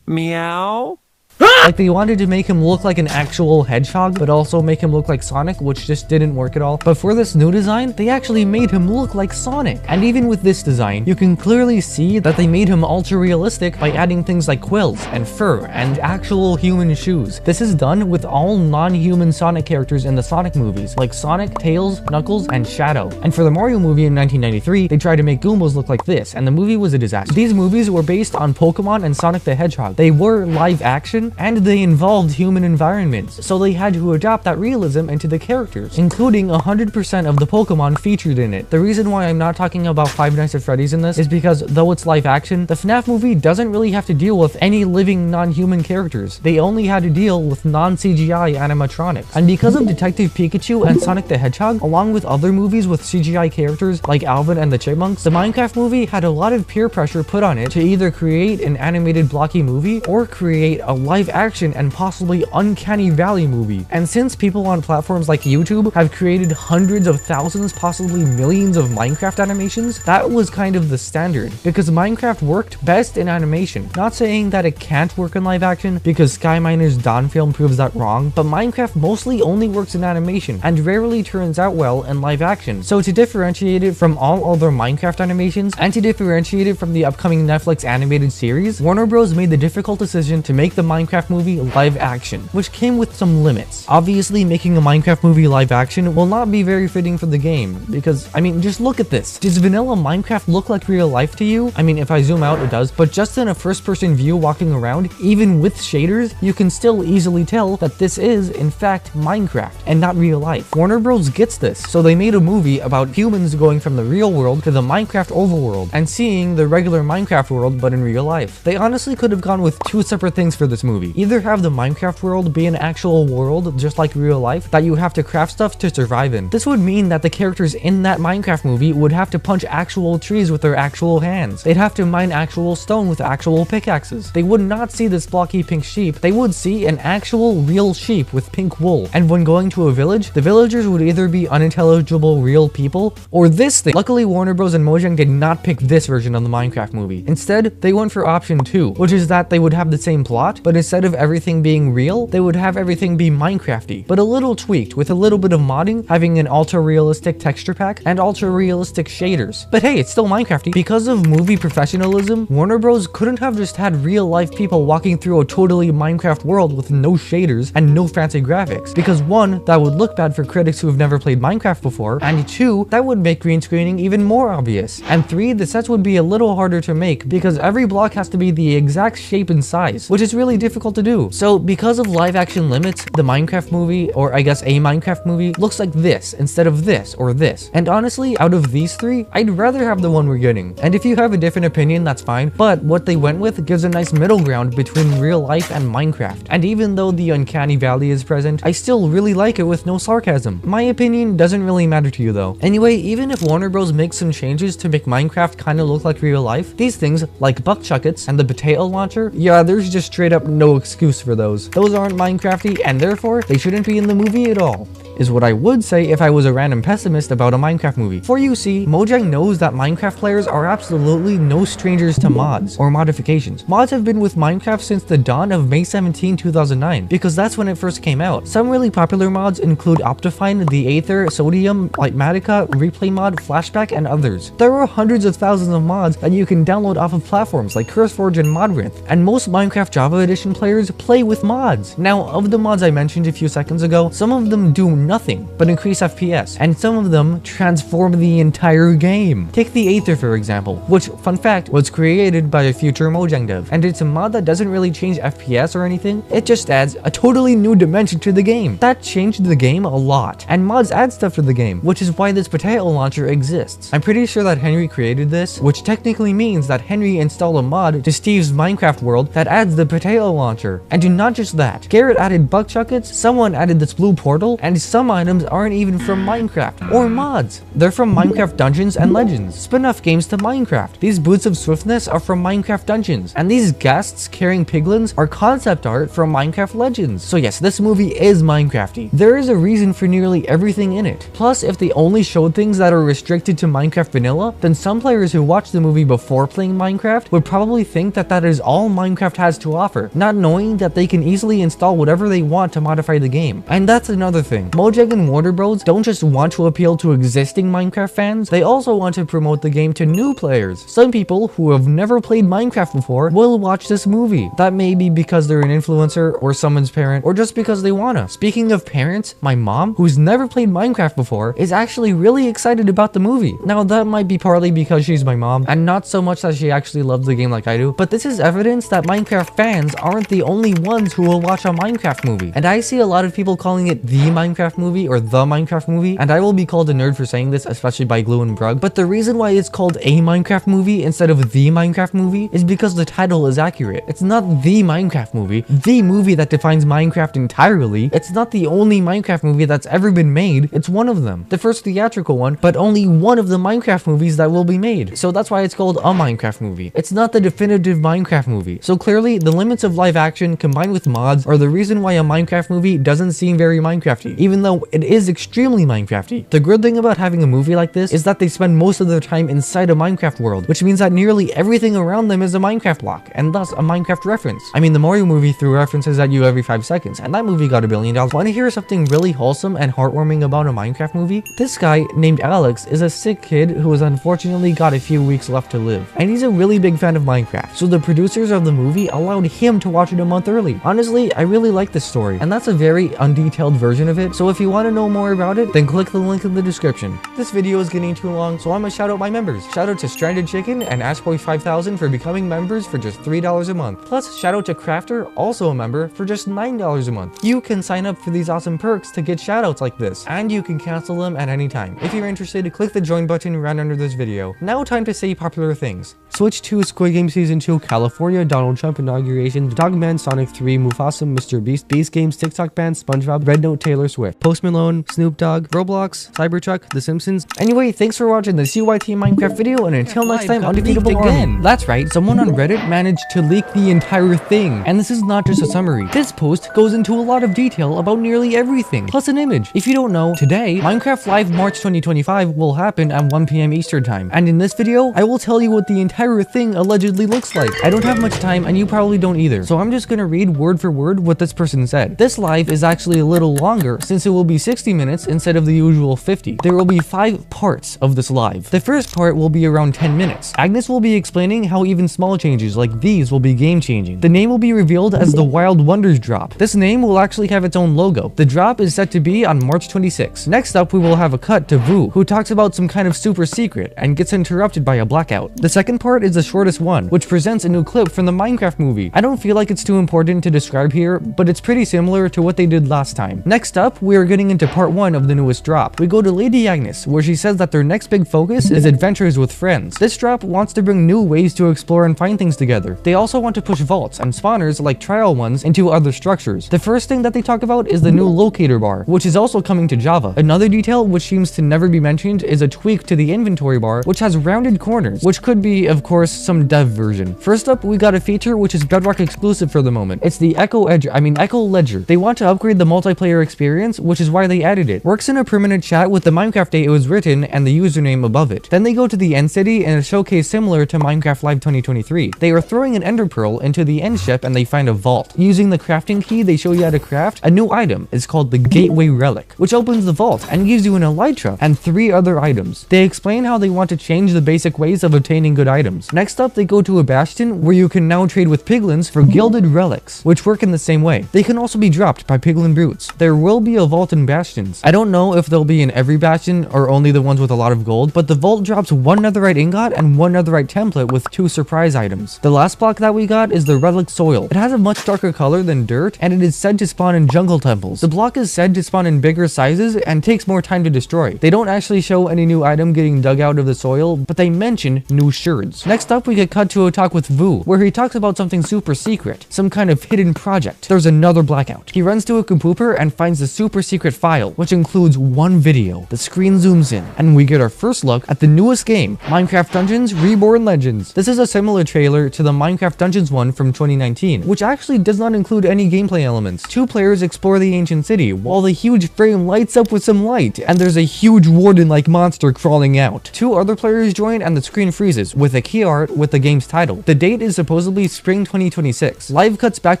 Meow? Like, they wanted to make him look like an actual hedgehog, but also make him look like Sonic, which just didn't work at all. But for this new design, they actually made him look like Sonic. And even with this design, you can clearly see that they made him ultra realistic by adding things like quills and fur and actual human shoes. This is done with all non-human Sonic characters in the Sonic movies, like Sonic, Tails, Knuckles, and Shadow. And for the Mario movie in 1993, they tried to make Goombas look like this, and the movie was a disaster. These movies were based on Pokemon and Sonic the Hedgehog. They were live action and and they involved human environments, so they had to adapt that realism into the characters, including 100% of the Pokemon featured in it. The reason why I'm not talking about Five Nights at Freddy's in this is because though it's live action, the FNAF movie doesn't really have to deal with any living non-human characters. They only had to deal with non-CGI animatronics. And because of Detective Pikachu and Sonic the Hedgehog, along with other movies with CGI characters like Alvin and the Chipmunks, the Minecraft movie had a lot of peer pressure put on it to either create an animated blocky movie or create a live action and possibly uncanny valley movie. And since people on platforms like YouTube have created hundreds of thousands, possibly millions of Minecraft animations, that was kind of the standard, because Minecraft worked best in animation. Not saying that it can't work in live action, because Sky Miner's Dawn film proves that wrong, but Minecraft mostly only works in animation and rarely turns out well in live action. So to differentiate it from all other Minecraft animations and to differentiate it from the upcoming Netflix animated series, Warner Bros. Made the difficult decision to make the Minecraft movie live action, which came with some limits. Obviously, making a Minecraft movie live action will not be very fitting for the game, because, I mean, just look at this. Does vanilla Minecraft look like real life to you? I mean, if I zoom out, it does, but just in a first-person view walking around, even with shaders, you can still easily tell that this is, in fact, Minecraft, and not real life. Warner Bros. Gets this, so they made a movie about humans going from the real world to the Minecraft overworld, and seeing the regular Minecraft world but in real life. They honestly could have gone with two separate things for this movie. Either have the Minecraft world be an actual world, just like real life, that you have to craft stuff to survive in. This would mean that the characters in that Minecraft movie would have to punch actual trees with their actual hands. They'd have to mine actual stone with actual pickaxes. They would not see this blocky pink sheep. They would see an actual real sheep with pink wool. And when going to a village, the villagers would either be unintelligible real people or this thing. Luckily, Warner Bros. And Mojang did not pick this version of the Minecraft movie. Instead, they went for option 2, which is that they would have the same plot, but instead of everything being real, they would have everything be Minecrafty, but a little tweaked with a little bit of modding, having an ultra-realistic texture pack and ultra-realistic shaders. But hey, it's still Minecrafty. Because of movie professionalism, Warner Bros. Couldn't have just had real-life people walking through a totally Minecraft world with no shaders and no fancy graphics, because 1, that would look bad for critics who have never played Minecraft before, and 2, that would make green screening even more obvious, and 3, the sets would be a little harder to make because every block has to be the exact shape and size, which is really difficult to do. So because of live action limits, the Minecraft movie, or I guess a Minecraft movie, looks like this instead of this or this. And honestly, out of these 3, I'd rather have the one we're getting. And if you have a different opinion, that's fine, but what they went with gives a nice middle ground between real life and Minecraft. And even though the uncanny valley is present, I still really like it with no sarcasm. My opinion doesn't really matter to you though. Anyway, even if Warner Bros. Makes some changes to make Minecraft kinda look like real life, these things, like buck chuckets and the potato launcher, yeah, there's just straight up no excuse for those. Those aren't Minecrafty, and therefore, they shouldn't be in the movie at all, is what I would say if I was a random pessimist about a Minecraft movie. For you see, Mojang knows that Minecraft players are absolutely no strangers to mods or modifications. Mods have been with Minecraft since the dawn of May 17, 2009, because that's when it first came out. Some really popular mods include Optifine, the Aether, Sodium, Lightmatica, Replay Mod, Flashback, and others. There are hundreds of thousands of mods that you can download off of platforms like CurseForge and Modrinth, and most Minecraft Java Edition players play with mods. Now, of the mods I mentioned a few seconds ago, some of them do nothing but increase FPS, and some of them transform the entire game. Take the Aether for example, which, fun fact, was created by a future Mojang dev, and it's a mod that doesn't really change FPS or anything, it just adds a totally new dimension to the game. That changed the game a lot, and mods add stuff to the game, which is why this potato launcher exists. I'm pretty sure that Henry created this, which technically means that Henry installed a mod to Steve's Minecraft world that adds the potato launcher. And not just that, Garrett added buck chuckets, someone added this blue portal, and some items aren't even from Minecraft or mods. They're from Minecraft Dungeons and Legends, spin-off games to Minecraft. These boots of swiftness are from Minecraft Dungeons, and these ghasts carrying piglins are concept art from Minecraft Legends. So yes, this movie is Minecrafty. There is a reason for nearly everything in it. Plus, if they only showed things that are restricted to Minecraft vanilla, then some players who watched the movie before playing Minecraft would probably think that that is all Minecraft has to offer, not knowing that they can easily install whatever they want to modify the game. And that's another thing. Mojang and Warner Bros. Don't just want to appeal to existing Minecraft fans, they also want to promote the game to new players. Some people who have never played Minecraft before will watch this movie. That may be because they're an influencer or someone's parent, or just because they wanna. Speaking of parents, my mom, who's never played Minecraft before, is actually really excited about the movie. Now that might be partly because she's my mom, and not so much that she actually loves the game like I do, but this is evidence that Minecraft fans aren't the only ones who will watch a Minecraft movie. And I see a lot of people calling it the Minecraft movie or the Minecraft movie, and I will be called a nerd for saying this, especially by Glue and Brug, but the reason why it's called a Minecraft movie instead of the Minecraft movie is because the title is accurate. It's not the Minecraft movie, the movie that defines Minecraft entirely. It's not the only Minecraft movie that's ever been made, it's one of them. The first theatrical one, but only one of the Minecraft movies that will be made. So that's why it's called a Minecraft movie. It's not the definitive Minecraft movie. So clearly, the limits of live action combined with mods are the reason why a Minecraft movie doesn't seem very Minecrafty, even though it is extremely Minecrafty. The good thing about having a movie like this is that they spend most of their time inside a Minecraft world, which means that nearly everything around them is a Minecraft block, and thus a Minecraft reference. I mean, the Mario movie threw references at you every 5 seconds, and that movie got $1 billion. Want to hear something really wholesome and heartwarming about a Minecraft movie? This guy, named Alex, is a sick kid who has unfortunately got a few weeks left to live, and he's a really big fan of Minecraft, so the producers of the movie allowed him to watch it a month early. Honestly, I really like this story, and that's a very undetailed version of it, so if you want to know more about it, then click the link in the description. This video is getting too long, so I'm gonna shout out my members. Shout out to Stranded Chicken and Ashboy5000 for becoming members for just $3 a month. Plus, shout out to Crafter, also a member, for just $9 a month. You can sign up for these awesome perks to get shoutouts like this, and you can cancel them at any time. If you're interested, click the join button right under this video. Now time to say popular things. Switch 2, Squid Game Season 2, California, Donald Trump inauguration, Dogman, Sonic 3, Mufasa, Mr. Beast, Beast Games, TikTok ban, SpongeBob, Red Note, Taylor Swift, Post Malone, Snoop Dogg, Roblox, Cybertruck, The Simpsons. Anyway, thanks for watching this UYT Minecraft video, and until next time, undefeatable again. That's right, someone on Reddit managed to leak the entire thing, and this is not just a summary. This post goes into a lot of detail about nearly everything, plus an image. If you don't know, today, Minecraft Live March 2025 will happen at 1 PM Eastern Time, and in this video, I will tell you what the entire thing allegedly looks like. I don't have much time, and you probably don't either, so I'm just gonna read word for word what this person said. This live is actually a little longer, since it will be 60 minutes instead of the usual 50. There will be 5 parts of this live. The first part will be around 10 minutes. Agnes will be explaining how even small changes like these will be game changing. The name will be revealed as the Wild Wonders drop. This name will actually have its own logo. The drop is set to be on March 26. Next up, we will have a cut to Vu, who talks about some kind of super secret and gets interrupted by a blackout. The second part is the shortest one, which presents a new clip from the Minecraft movie. I don't feel like it's too important to describe here, but it's pretty similar to what they did last time. Next up, we are getting into part 1 of the newest drop. We go to Lady Agnes, where she says that their next big focus is adventures with friends. This drop wants to bring new ways to explore and find things together. They also want to push vaults and spawners like trial ones into other structures. The first thing that they talk about is the new locator bar, which is also coming to Java. Another detail which seems to never be mentioned is a tweak to the inventory bar, which has rounded corners, which could be, of course, some dev version. First up, we got a feature which is Bedrock exclusive for the moment. It's the Echo Ledger. They want to upgrade the multiplayer experience, which is why they added it. Works in a permanent chat with the Minecraft date it was written and the username above it. Then they go to the end city in a showcase similar to Minecraft Live 2023. They are throwing an ender pearl into the end ship and they find a vault. Using the crafting key, they show you how to craft a new item. It's called the Gateway Relic, which opens the vault and gives you an elytra and 3 other items. They explain how they want to change the basic ways of obtaining good items. Next up, they go to a bastion where you can now trade with piglins for gilded relics, which work in the same way. They can also be dropped by piglin brutes. There will be a vault in bastions. I don't know if they'll be in every bastion or only the ones with a lot of gold, but the vault drops 1 netherite ingot and 1 netherite template with 2 surprise items. The last block that we got is the relic soil. It has a much darker color than dirt, and it is said to spawn in jungle temples. The block is said to spawn in bigger sizes and takes more time to destroy. They don't actually show any new item getting dug out of the soil, but they mention new sherds. Next up, we get cut to a talk with Vu, where he talks about something super secret, some kind of hidden project. There's another blackout. He runs to a computer and finds the super secret file, which includes 1 video. The screen zooms in, and we get our first look at the newest game, Minecraft Dungeons Reborn Legends. This is a similar trailer to the Minecraft Dungeons one from 2019, which actually does not include any gameplay elements. 2 players explore the ancient city, while the huge frame lights up with some light, and there's a huge warden-like monster crawling out. 2 other players join, and the screen freezes, with a key art with the game's title. The date is supposedly spring 2026. Live cuts back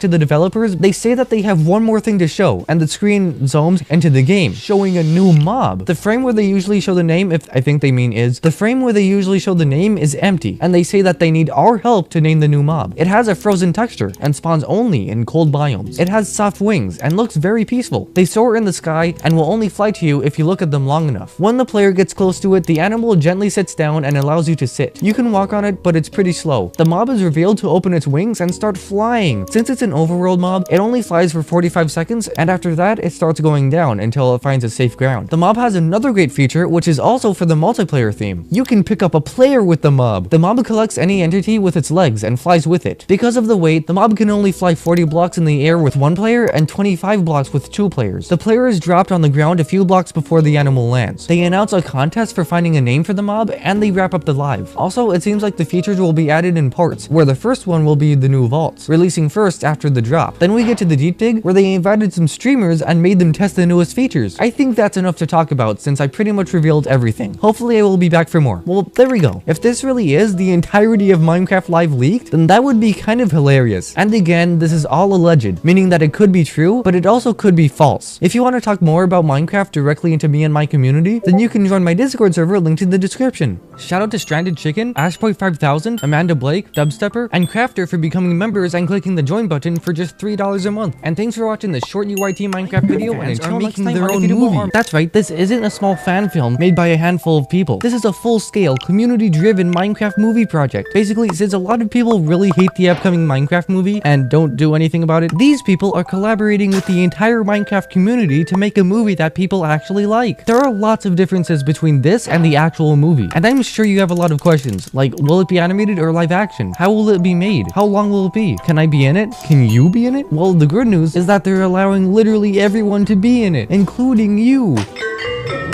to the developers. They say that they have one more thing to show, and the screen zooms into the game, showing a new mob. The frame where they usually show the name, if I think they mean the frame where they usually show the name is empty, and they say that they need our help to name the new mob. It has a frozen texture and spawns only in cold biomes. It has soft wings and looks very peaceful. They soar in the sky and will only fly to you if you look at them long enough. When the player gets close to it, the animal gently sits down and allows you to sit. You can walk on it, but it's pretty slow. The mob is revealed to open its wings and start flying. Since it's an overworld mob, it only flies for 45 seconds, and after that, it starts going down until it finds a safe ground. The mob has another great feature, which is also for the multiplayer theme. You can pick up a player with the mob. The mob collects any entity with its legs and flies with it. Because of the weight, the mob can only fly 40 blocks in the air with one player and 25 blocks with two players. The player is dropped on the ground a few blocks before the animal lands. They announce a contest for finding a name for the mob, and they wrap up the live. Also, it seems like the features will be added in parts, where the first one will be the new vaults, releasing first after the drop. Then we get to the deep dig, where they invited some streamers and made them test the newest features. I think that's enough to talk about since I pretty much revealed everything. Hopefully I will be back for more. Well, there we go. If this really is the entirety of Minecraft Live leaked, then that would be kind of hilarious. And again, this is all alleged, meaning that it could be true, but it also could be false. If you want to talk more about Minecraft directly into me and my community, then you can join my Discord server linked in the description. Shout out to Stranded Chicken, Ashboy5000, Amanda Blake, Dubstepper, and Crafter for becoming members and clicking the join button for just $3 a month. And thanks for watching this short UIT Minecraft video, and until next time, their own movie. That's right, this isn't a small fan film made by a handful of people. This is a full-scale, community-driven Minecraft movie project. Basically, since a lot of people really hate the upcoming Minecraft movie and don't do anything about it, these people are collaborating with the entire Minecraft community to make a movie that people actually like. There are lots of differences between this and the actual movie, and I'm sure you have a lot of questions, like will it be animated or live action? How will it be made? How long will it be? Can I be in it? Can you be in it? Well, the good news is that they're allowing literally everyone to be in it, including you.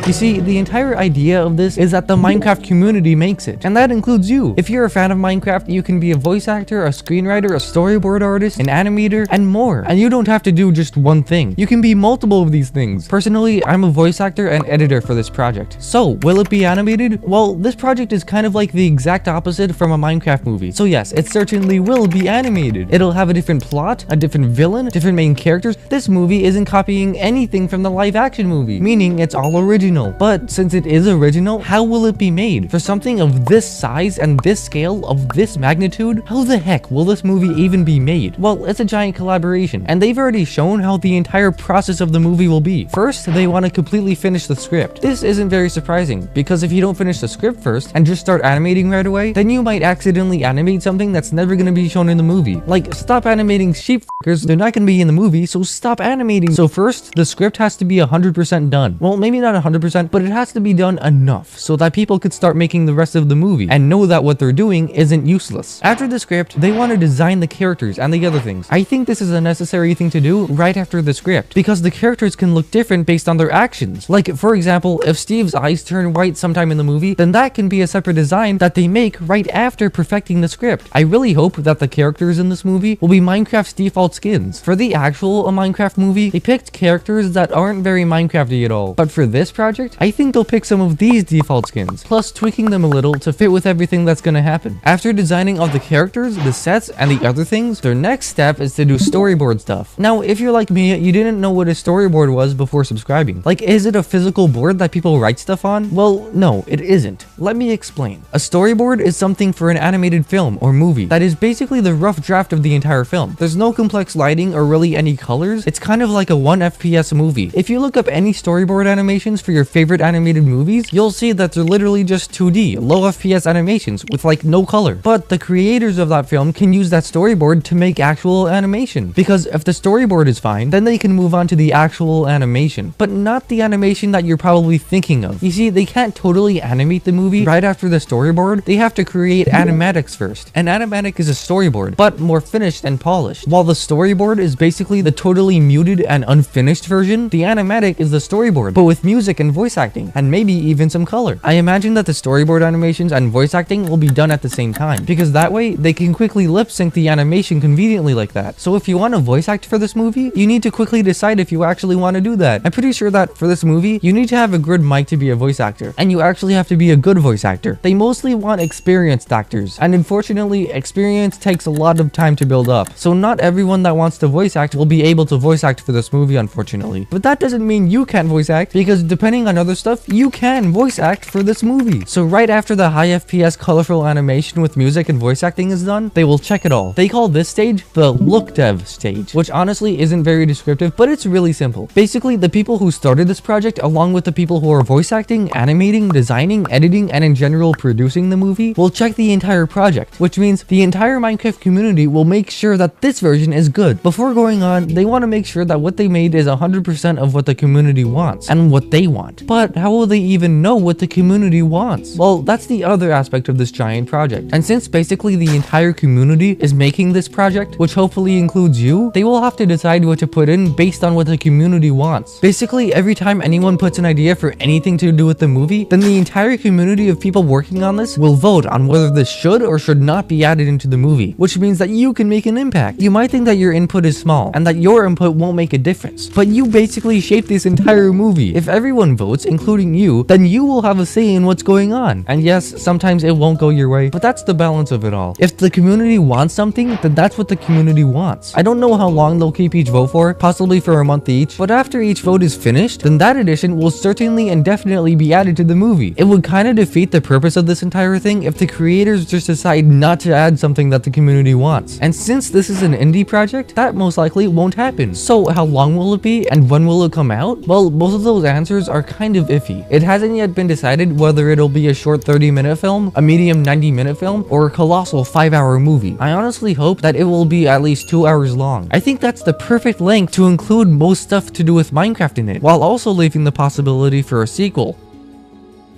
You see, the entire idea of this is that the Minecraft community makes it, and that includes you. If you're a fan of Minecraft, you can be a voice actor, a screenwriter, a storyboard artist, an animator, and more. And you don't have to do just one thing. You can be multiple of these things. Personally, I'm a voice actor and editor for this project. So, will it be animated? Well, this project is kind of like the exact opposite from a Minecraft movie. So yes, it certainly will be animated. It'll have a different plot, a different villain, different main characters. This movie isn't copying anything from the live action movie, meaning it's all original. But since it is original, how will it be made? For something of this size and this scale, of this magnitude, how the heck will this movie even be made? Well, it's a giant collaboration, and they've already shown how the entire process of the movie will be. First, they want to completely finish the script. This isn't very surprising, because if you don't finish the script first and just start animating right away, then you might accidentally animate something that's never going to be shown in the movie. Like, stop animating sheep f***ers, they're not going to be in the movie, so stop animating. So first, the script has to be 100% done. Well, maybe not 100%, but it has to be done enough so that people could start making the rest of the movie and know that what they're doing isn't useless. After the script, they want to design the characters and the other things. I think this is a necessary thing to do right after the script, because the characters can look different based on their actions. Like, for example, if Steve's eyes turn white sometime in the movie, then that can be a separate design that they make right after perfecting the script. I really hope that the characters in this movie will be Minecraft's default skins. For the actual Minecraft movie, they picked characters that aren't very Minecrafty at all. But for this project, I think they'll pick some of these default skins, plus tweaking them a little to fit with everything that's gonna happen. After designing all the characters, the sets, and the other things, their next step is to do storyboard stuff. Now, if you're like me, you didn't know what a storyboard was before subscribing. Like, is it a physical board that people write stuff on? Well, no, it isn't. Let me explain. A storyboard is something for an animated film or movie that is basically the rough draft of the entire film. There's no complex lighting or really any colors. It's kind of like a 1 FPS movie. If you look up any storyboard animations for your favorite animated movies, you'll see that they're literally just 2D, low FPS animations with like no color. But the creators of that film can use that storyboard to make actual animation, because if the storyboard is fine, then they can move on to the actual animation, but not the animation that you're probably thinking of. You see, they can't totally animate the movie right after the storyboard. They have to create animatics first. An animatic is a storyboard, but more finished and polished. While the storyboard is basically the totally muted and unfinished version, the animatic is the storyboard, but with music and and voice acting, and maybe even some color. I imagine that the storyboard animations and voice acting will be done at the same time, because that way they can quickly lip sync the animation conveniently like that. So if you want to voice act for this movie, you need to quickly decide if you actually want to do that. I'm pretty sure that for this movie, you need to have a good mic to be a voice actor, and you actually have to be a good voice actor. They mostly want experienced actors, and unfortunately, experience takes a lot of time to build up. So not everyone that wants to voice act will be able to voice act for this movie, unfortunately. But that doesn't mean you can't voice act, because depending on other stuff, you can voice act for this movie. So right after the high FPS colorful animation with music and voice acting is done, they will check it all. They call this stage the look dev stage, which honestly isn't very descriptive, but it's really simple. Basically, the people who started this project, along with the people who are voice acting, animating, designing, editing, and in general producing the movie, will check the entire project, which means the entire Minecraft community will make sure that this version is good. Before going on, they want to make sure that what they made is 100% of what the community wants and what they want. But how will they even know what the community wants? Well, that's the other aspect of this giant project. And since basically the entire community is making this project, which hopefully includes you, they will have to decide what to put in based on what the community wants. Basically, every time anyone puts an idea for anything to do with the movie, then the entire community of people working on this will vote on whether this should or should not be added into the movie, which means that you can make an impact. You might think that your input is small and that your input won't make a difference, but you basically shape this entire movie. If everyone votes, including you, then you will have a say in what's going on. And yes, sometimes it won't go your way, but that's the balance of it all. If the community wants something, then that's what the community wants. I don't know how long they'll keep each vote for, possibly for a month each, but after each vote is finished, then that addition will certainly and definitely be added to the movie. It would kind of defeat the purpose of this entire thing if the creators just decide not to add something that the community wants. And since this is an indie project, that most likely won't happen. So how long will it be and when will it come out? Well, both of those answers are kind of iffy. It hasn't yet been decided whether it'll be a short 30-minute film, a medium 90-minute film, or a colossal 5-hour movie. I honestly hope that it will be at least 2 hours long. I think that's the perfect length to include most stuff to do with Minecraft in it, while also leaving the possibility for a sequel.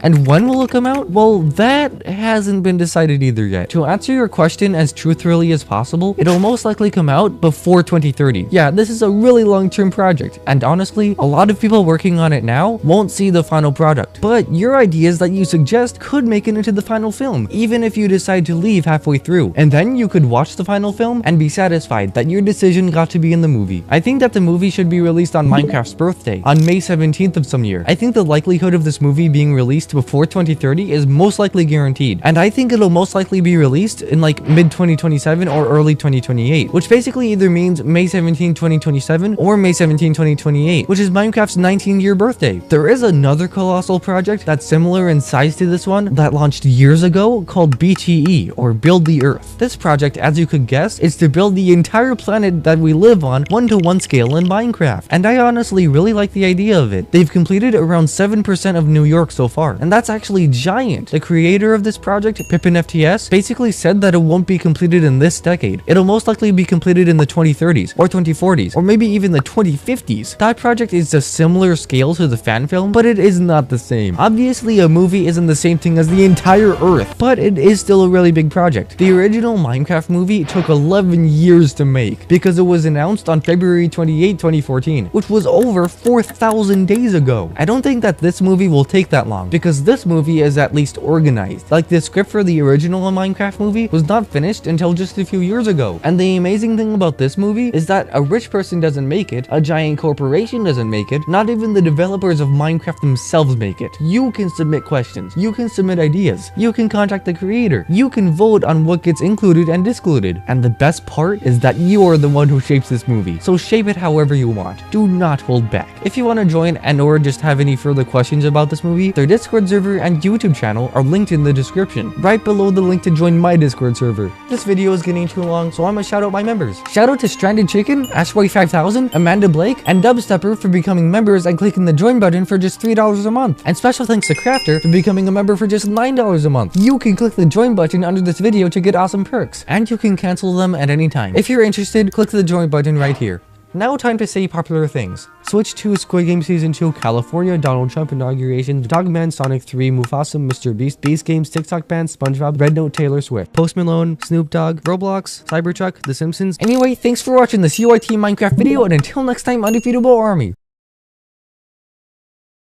And when will it come out? Well, that hasn't been decided either yet. To answer your question as truthfully as possible, it'll most likely come out before 2030. Yeah, this is a really long-term project, and honestly, a lot of people working on it now won't see the final product. But your ideas that you suggest could make it into the final film, even if you decide to leave halfway through. And then you could watch the final film and be satisfied that your decision got to be in the movie. I think that the movie should be released on Minecraft's birthday, on May 17th of some year. I think the likelihood of this movie being released before 2030 is most likely guaranteed, and I think it'll most likely be released in like mid 2027 or early 2028, which basically either means May 17, 2027 or May 17, 2028, which is Minecraft's 19-year birthday. There is another colossal project that's similar in size to this one that launched years ago called BTE, or Build the Earth. This project, as you could guess, is to build the entire planet that we live on 1-to-1 scale in Minecraft, and I honestly really like the idea of it. They've completed around 7% of New York so far, and that's actually giant. The creator of this project, Pippin FTS, basically said that it won't be completed in this decade. It'll most likely be completed in the 2030s or 2040s or maybe even the 2050s. That project is a similar scale to the fan film, but it is not the same. Obviously, a movie isn't the same thing as the entire Earth, but it is still a really big project. The original Minecraft movie took 11 years to make because it was announced on February 28, 2014, which was over 4,000 days ago. I don't think that this movie will take that long because this movie is at least organized. Like, the script for the original Minecraft movie was not finished until just a few years ago. And the amazing thing about this movie is that a rich person doesn't make it, a giant corporation doesn't make it, not even the developers of Minecraft themselves make it. You can submit questions, you can submit ideas, you can contact the creator, you can vote on what gets included and excluded. And the best part is that you are the one who shapes this movie. So shape it however you want. Do not hold back. If you want to join and or just have any further questions about this movie, their Discord server and YouTube channel are linked in the description, right below the link to join my Discord server. This video is getting too long, so I'm gonna shout out my members. Shout out to Stranded Chicken, Ashboy5000, Amanda Blake, and Dubstepper for becoming members and clicking the join button for just $3 a month. And special thanks to Crafter for becoming a member for just $9 a month. You can click the join button under this video to get awesome perks, and you can cancel them at any time. If you're interested, click the join button right here. Now time to say popular things. Switch 2, Squid Game Season 2, California, Donald Trump inauguration, Dogman, Sonic 3, Mufasa, Mr. Beast, Beast Games, TikTok ban, SpongeBob, Red Note, Taylor Swift, Post Malone, Snoop Dogg, Roblox, Cybertruck, The Simpsons. Anyway, thanks for watching this UIT Minecraft video, and until next time, undefeatable army.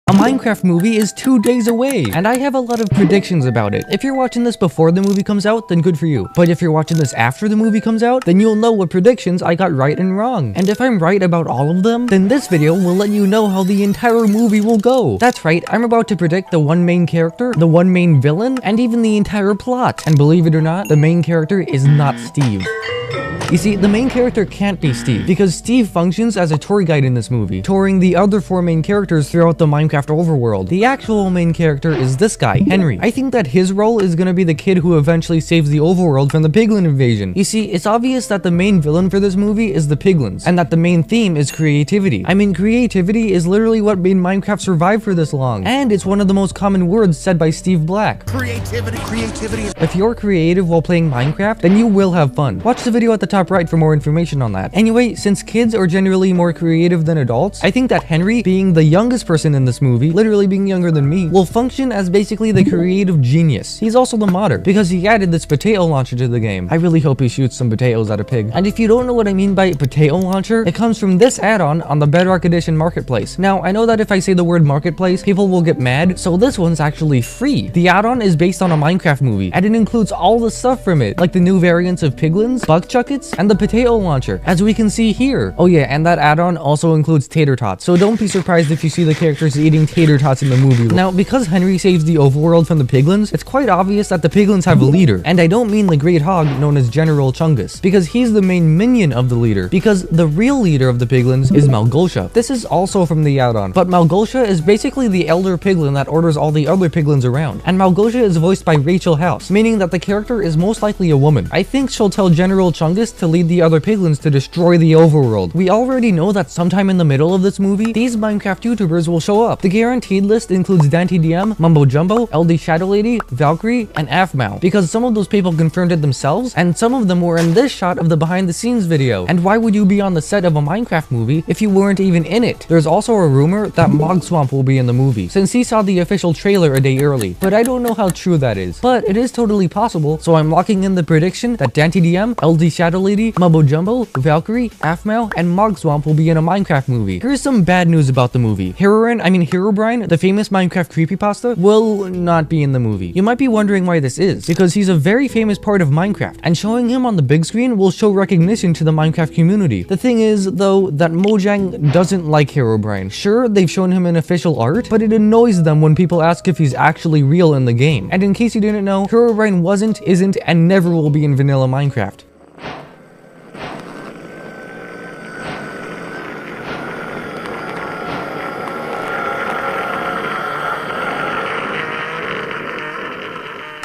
A Minecraft movie is 2 days away, and I have a lot of predictions about it. If you're watching this before the movie comes out, then good for you. But if you're watching this after the movie comes out, then you'll know what predictions I got right and wrong. And if I'm right about all of them, then this video will let you know how the entire movie will go. That's right, I'm about to predict the one main character, the one main villain, and even the entire plot. And believe it or not, the main character is not Steve. You see, the main character can't be Steve, because Steve functions as a tour guide in this movie, touring the other 4 main characters throughout the Minecraft overworld. The actual main character is this guy, Henry. I think that his role is gonna be the kid who eventually saves the overworld from the piglin invasion. You see, it's obvious that the main villain for this movie is the piglins, and that the main theme is creativity. I mean, creativity is literally what made Minecraft survive for this long, and it's one of the most common words said by Steve Black. Creativity. If you're creative while playing Minecraft, then you will have fun. Watch the video at the top right for more information on that. Anyway, since kids are generally more creative than adults, I think that Henry, being the youngest person in this movie, literally being younger than me, will function as basically the creative genius. He's also the modder, because he added this potato launcher to the game. I really hope he shoots some potatoes at a pig. And if you don't know what I mean by potato launcher, it comes from this add-on on the Bedrock Edition Marketplace. Now, I know that if I say the word Marketplace, people will get mad, so this one's actually free. The add-on is based on a Minecraft movie, and it includes all the stuff from it, like the new variants of piglins, buck chuckets, and the potato launcher, as we can see here. Oh yeah, and that add-on also includes tater tots, so don't be surprised if you see the characters eating tater tots in the movie. Now, because Henry saves the overworld from the piglins, it's quite obvious that the piglins have a leader, and I don't mean the Great Hog known as General Chungus, because he's the main minion of the leader, because the real leader of the piglins is Malgosha. This is also from the add-on, but Malgosha is basically the elder piglin that orders all the other piglins around, and Malgosha is voiced by Rachel House, meaning that the character is most likely a woman. I think she'll tell General Chungus to lead the other piglins to destroy the overworld. We already know that sometime in the middle of this movie, these Minecraft YouTubers will show up. The guaranteed list includes Dante DM, Mumbo Jumbo, LD Shadow Lady, Valkyrie, and Afmao, because some of those people confirmed it themselves, and some of them were in this shot of the behind the scenes video. And why would you be on the set of a Minecraft movie if you weren't even in it? There's also a rumor that Mog Swamp will be in the movie, since he saw the official trailer a day early, but I don't know how true that is. But it is totally possible, so I'm locking in the prediction that Dante DM, LD Shadow Lady, Mumbo Jumbo, Valkyrie, Afmao, and Mog Swamp will be in a Minecraft movie. Here's some bad news about the movie. Herobrine, the famous Minecraft creepypasta, will not be in the movie. You might be wondering why this is, because he's a very famous part of Minecraft, and showing him on the big screen will show recognition to the Minecraft community. The thing is, though, that Mojang doesn't like Herobrine. Sure, they've shown him in official art, but it annoys them when people ask if he's actually real in the game. And in case you didn't know, Herobrine wasn't, isn't, and never will be in vanilla Minecraft.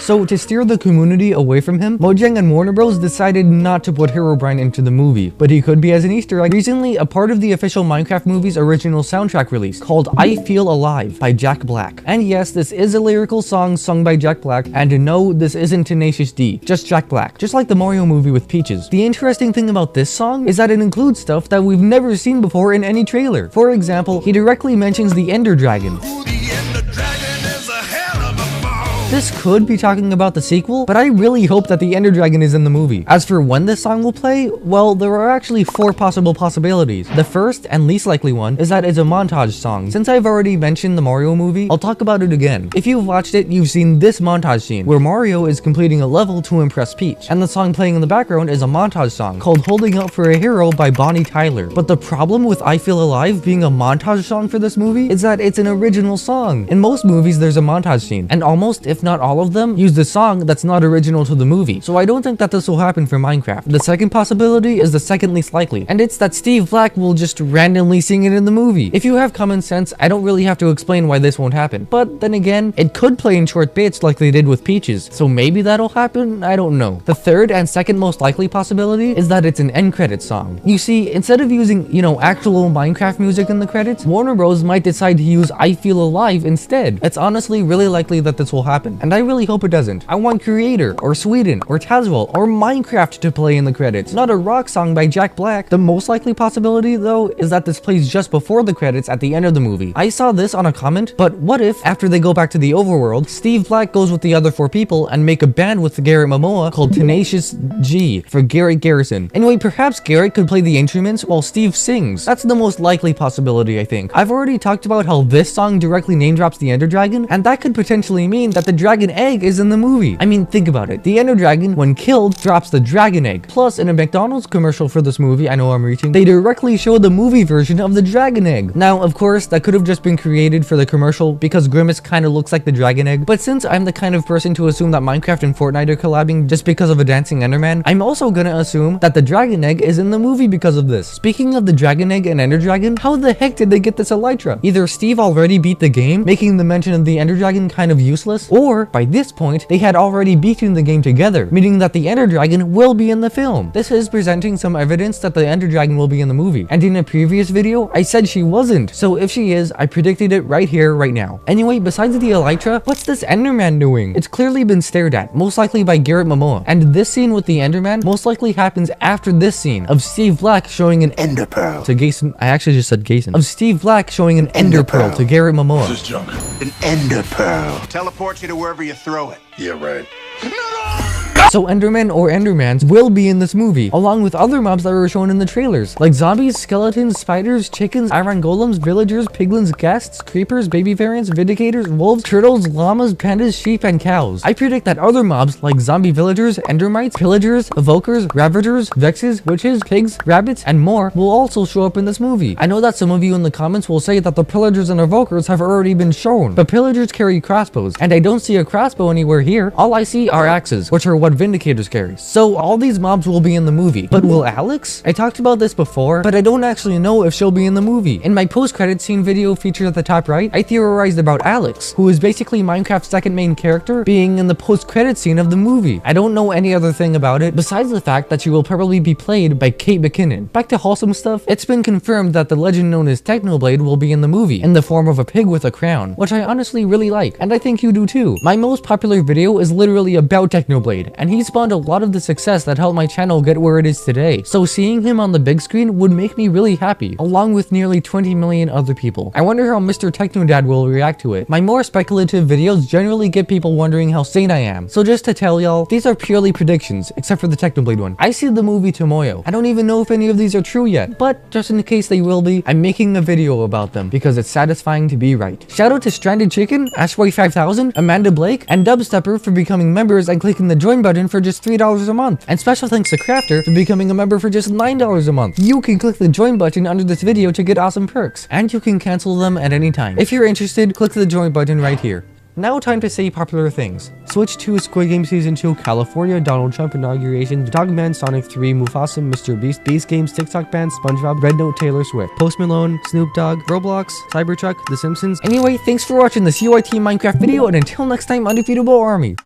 So to steer the community away from him, Mojang and Warner Bros decided not to put Herobrine into the movie, but he could be as an Easter egg. Recently, a part of the official Minecraft movie's original soundtrack release, called I Feel Alive by Jack Black. And yes, this is a lyrical song sung by Jack Black, and no, this isn't Tenacious D, just Jack Black, just like the Mario movie with Peaches. The interesting thing about this song is that it includes stuff that we've never seen before in any trailer. For example, he directly mentions the Ender Dragon. This could be talking about the sequel, but I really hope that the Ender Dragon is in the movie. As for when this song will play, well, there are actually 4 possible possibilities. The first and least likely one is that it's a montage song. Since I've already mentioned the Mario movie, I'll talk about it again. If you've watched it, you've seen this montage scene where Mario is completing a level to impress Peach, and the song playing in the background is a montage song called Holding Out for a Hero by Bonnie Tyler. But the problem with I Feel Alive being a montage song for this movie is that it's an original song. In most movies, there's a montage scene, and almost, if not all of them, use the song that's not original to the movie, so I don't think that this will happen for Minecraft. The second possibility is the second least likely, and it's that Steve Black will just randomly sing it in the movie. If you have common sense, I don't really have to explain why this won't happen, but then again, it could play in short bits like they did with Peaches, so maybe that'll happen, I don't know. The third and second most likely possibility is that it's an end credits song. You see, instead of using, actual Minecraft music in the credits, Warner Bros might decide to use I Feel Alive instead. It's honestly really likely that this will happen, happen, and I really hope it doesn't. I want Creator, or Sweden, or Tazwell, or Minecraft to play in the credits, not a rock song by Jack Black. The most likely possibility, though, is that this plays just before the credits at the end of the movie. I saw this on a comment, but what if, after they go back to the overworld, Steve Black goes with the other 4 people and make a band with Garrett Momoa called Tenacious G for Garrett Garrison. Anyway, perhaps Garrett could play the instruments while Steve sings. That's the most likely possibility, I think. I've already talked about how this song directly name drops the Ender Dragon, and that could potentially mean that the dragon egg is in the movie. I mean, think about it. The Ender Dragon, when killed, drops the dragon egg. Plus, in a McDonald's commercial for this movie, I know I'm reaching, they directly show the movie version of the dragon egg. Now, of course, that could have just been created for the commercial because Grimace kind of looks like the dragon egg, but since I'm the kind of person to assume that Minecraft and Fortnite are collabing just because of a dancing Enderman, I'm also gonna assume that the dragon egg is in the movie because of this. Speaking of the dragon egg and Ender Dragon, how the heck did they get this elytra? Either Steve already beat the game, making the mention of the Ender Dragon kind of useless, or by this point, they had already beaten the game together, meaning that the Ender Dragon will be in the film. This is presenting some evidence that the Ender Dragon will be in the movie, and in a previous video, I said she wasn't, so if she is, I predicted it right here, right now. Anyway, besides the elytra, what's this Enderman doing? It's clearly been stared at, most likely by Garrett Momoa, and this scene with the Enderman most likely happens after this scene of Steve Black showing an Ender Pearl to Jason. I actually just said Jason. Of Steve Black showing an Ender Pearl to Garrett Momoa. This junk. An Ender Pearl. Teleports you to wherever you throw it. Yeah, right. So Endermen or Endermans will be in this movie, along with other mobs that were shown in the trailers, like zombies, skeletons, spiders, chickens, iron golems, villagers, piglins, ghasts, creepers, baby variants, vindicators, wolves, turtles, llamas, pandas, sheep, and cows. I predict that other mobs like zombie villagers, endermites, pillagers, evokers, ravagers, vexes, witches, pigs, rabbits, and more will also show up in this movie. I know that some of you in the comments will say that the pillagers and evokers have already been shown, but pillagers carry crossbows, and I don't see a crossbow anywhere here. All I see are axes, which are what vindicators carry. So all these mobs will be in the movie. But will Alex? I talked about this before, but I don't actually know if she'll be in the movie. In my post-credit scene video featured at the top right, I theorized about Alex, who is basically Minecraft's second main character, being in the post-credit scene of the movie. I don't know any other thing about it, besides the fact that she will probably be played by Kate McKinnon. Back to wholesome stuff, it's been confirmed that the legend known as Technoblade will be in the movie, in the form of a pig with a crown, which I honestly really like, and I think you do too. My most popular video is literally about Technoblade, and he spawned a lot of the success that helped my channel get where it is today, so seeing him on the big screen would make me really happy, along with nearly 20 million other people. I wonder how Mr. Technodad will react to it. My more speculative videos generally get people wondering how sane I am, so just to tell y'all, these are purely predictions, except for the Technoblade one. I see the movie tomorrow. I don't even know if any of these are true yet, but just in case they will be, I'm making a video about them, because it's satisfying to be right. Shout out to Stranded Chicken, Ashboy5000, Amanda Blake, and Dubstepper for becoming members and clicking the join button for just $3 a month. And special thanks to Crafter for becoming a member for just $9 a month. You can click the join button under this video to get awesome perks, and you can cancel them at any time. If you're interested, click the join button right here. Now time to say popular things. Switch 2, Squid Game Season 2, California, Donald Trump inauguration, Dogman, Sonic 3, Mufasa, Mr. Beast, Beast Games, TikTok Band, SpongeBob, Red Note, Taylor Swift, Post Malone, Snoop Dogg, Roblox, Cybertruck, The Simpsons. Anyway, thanks for watching this UIT Minecraft video, and until next time, undefeatable army.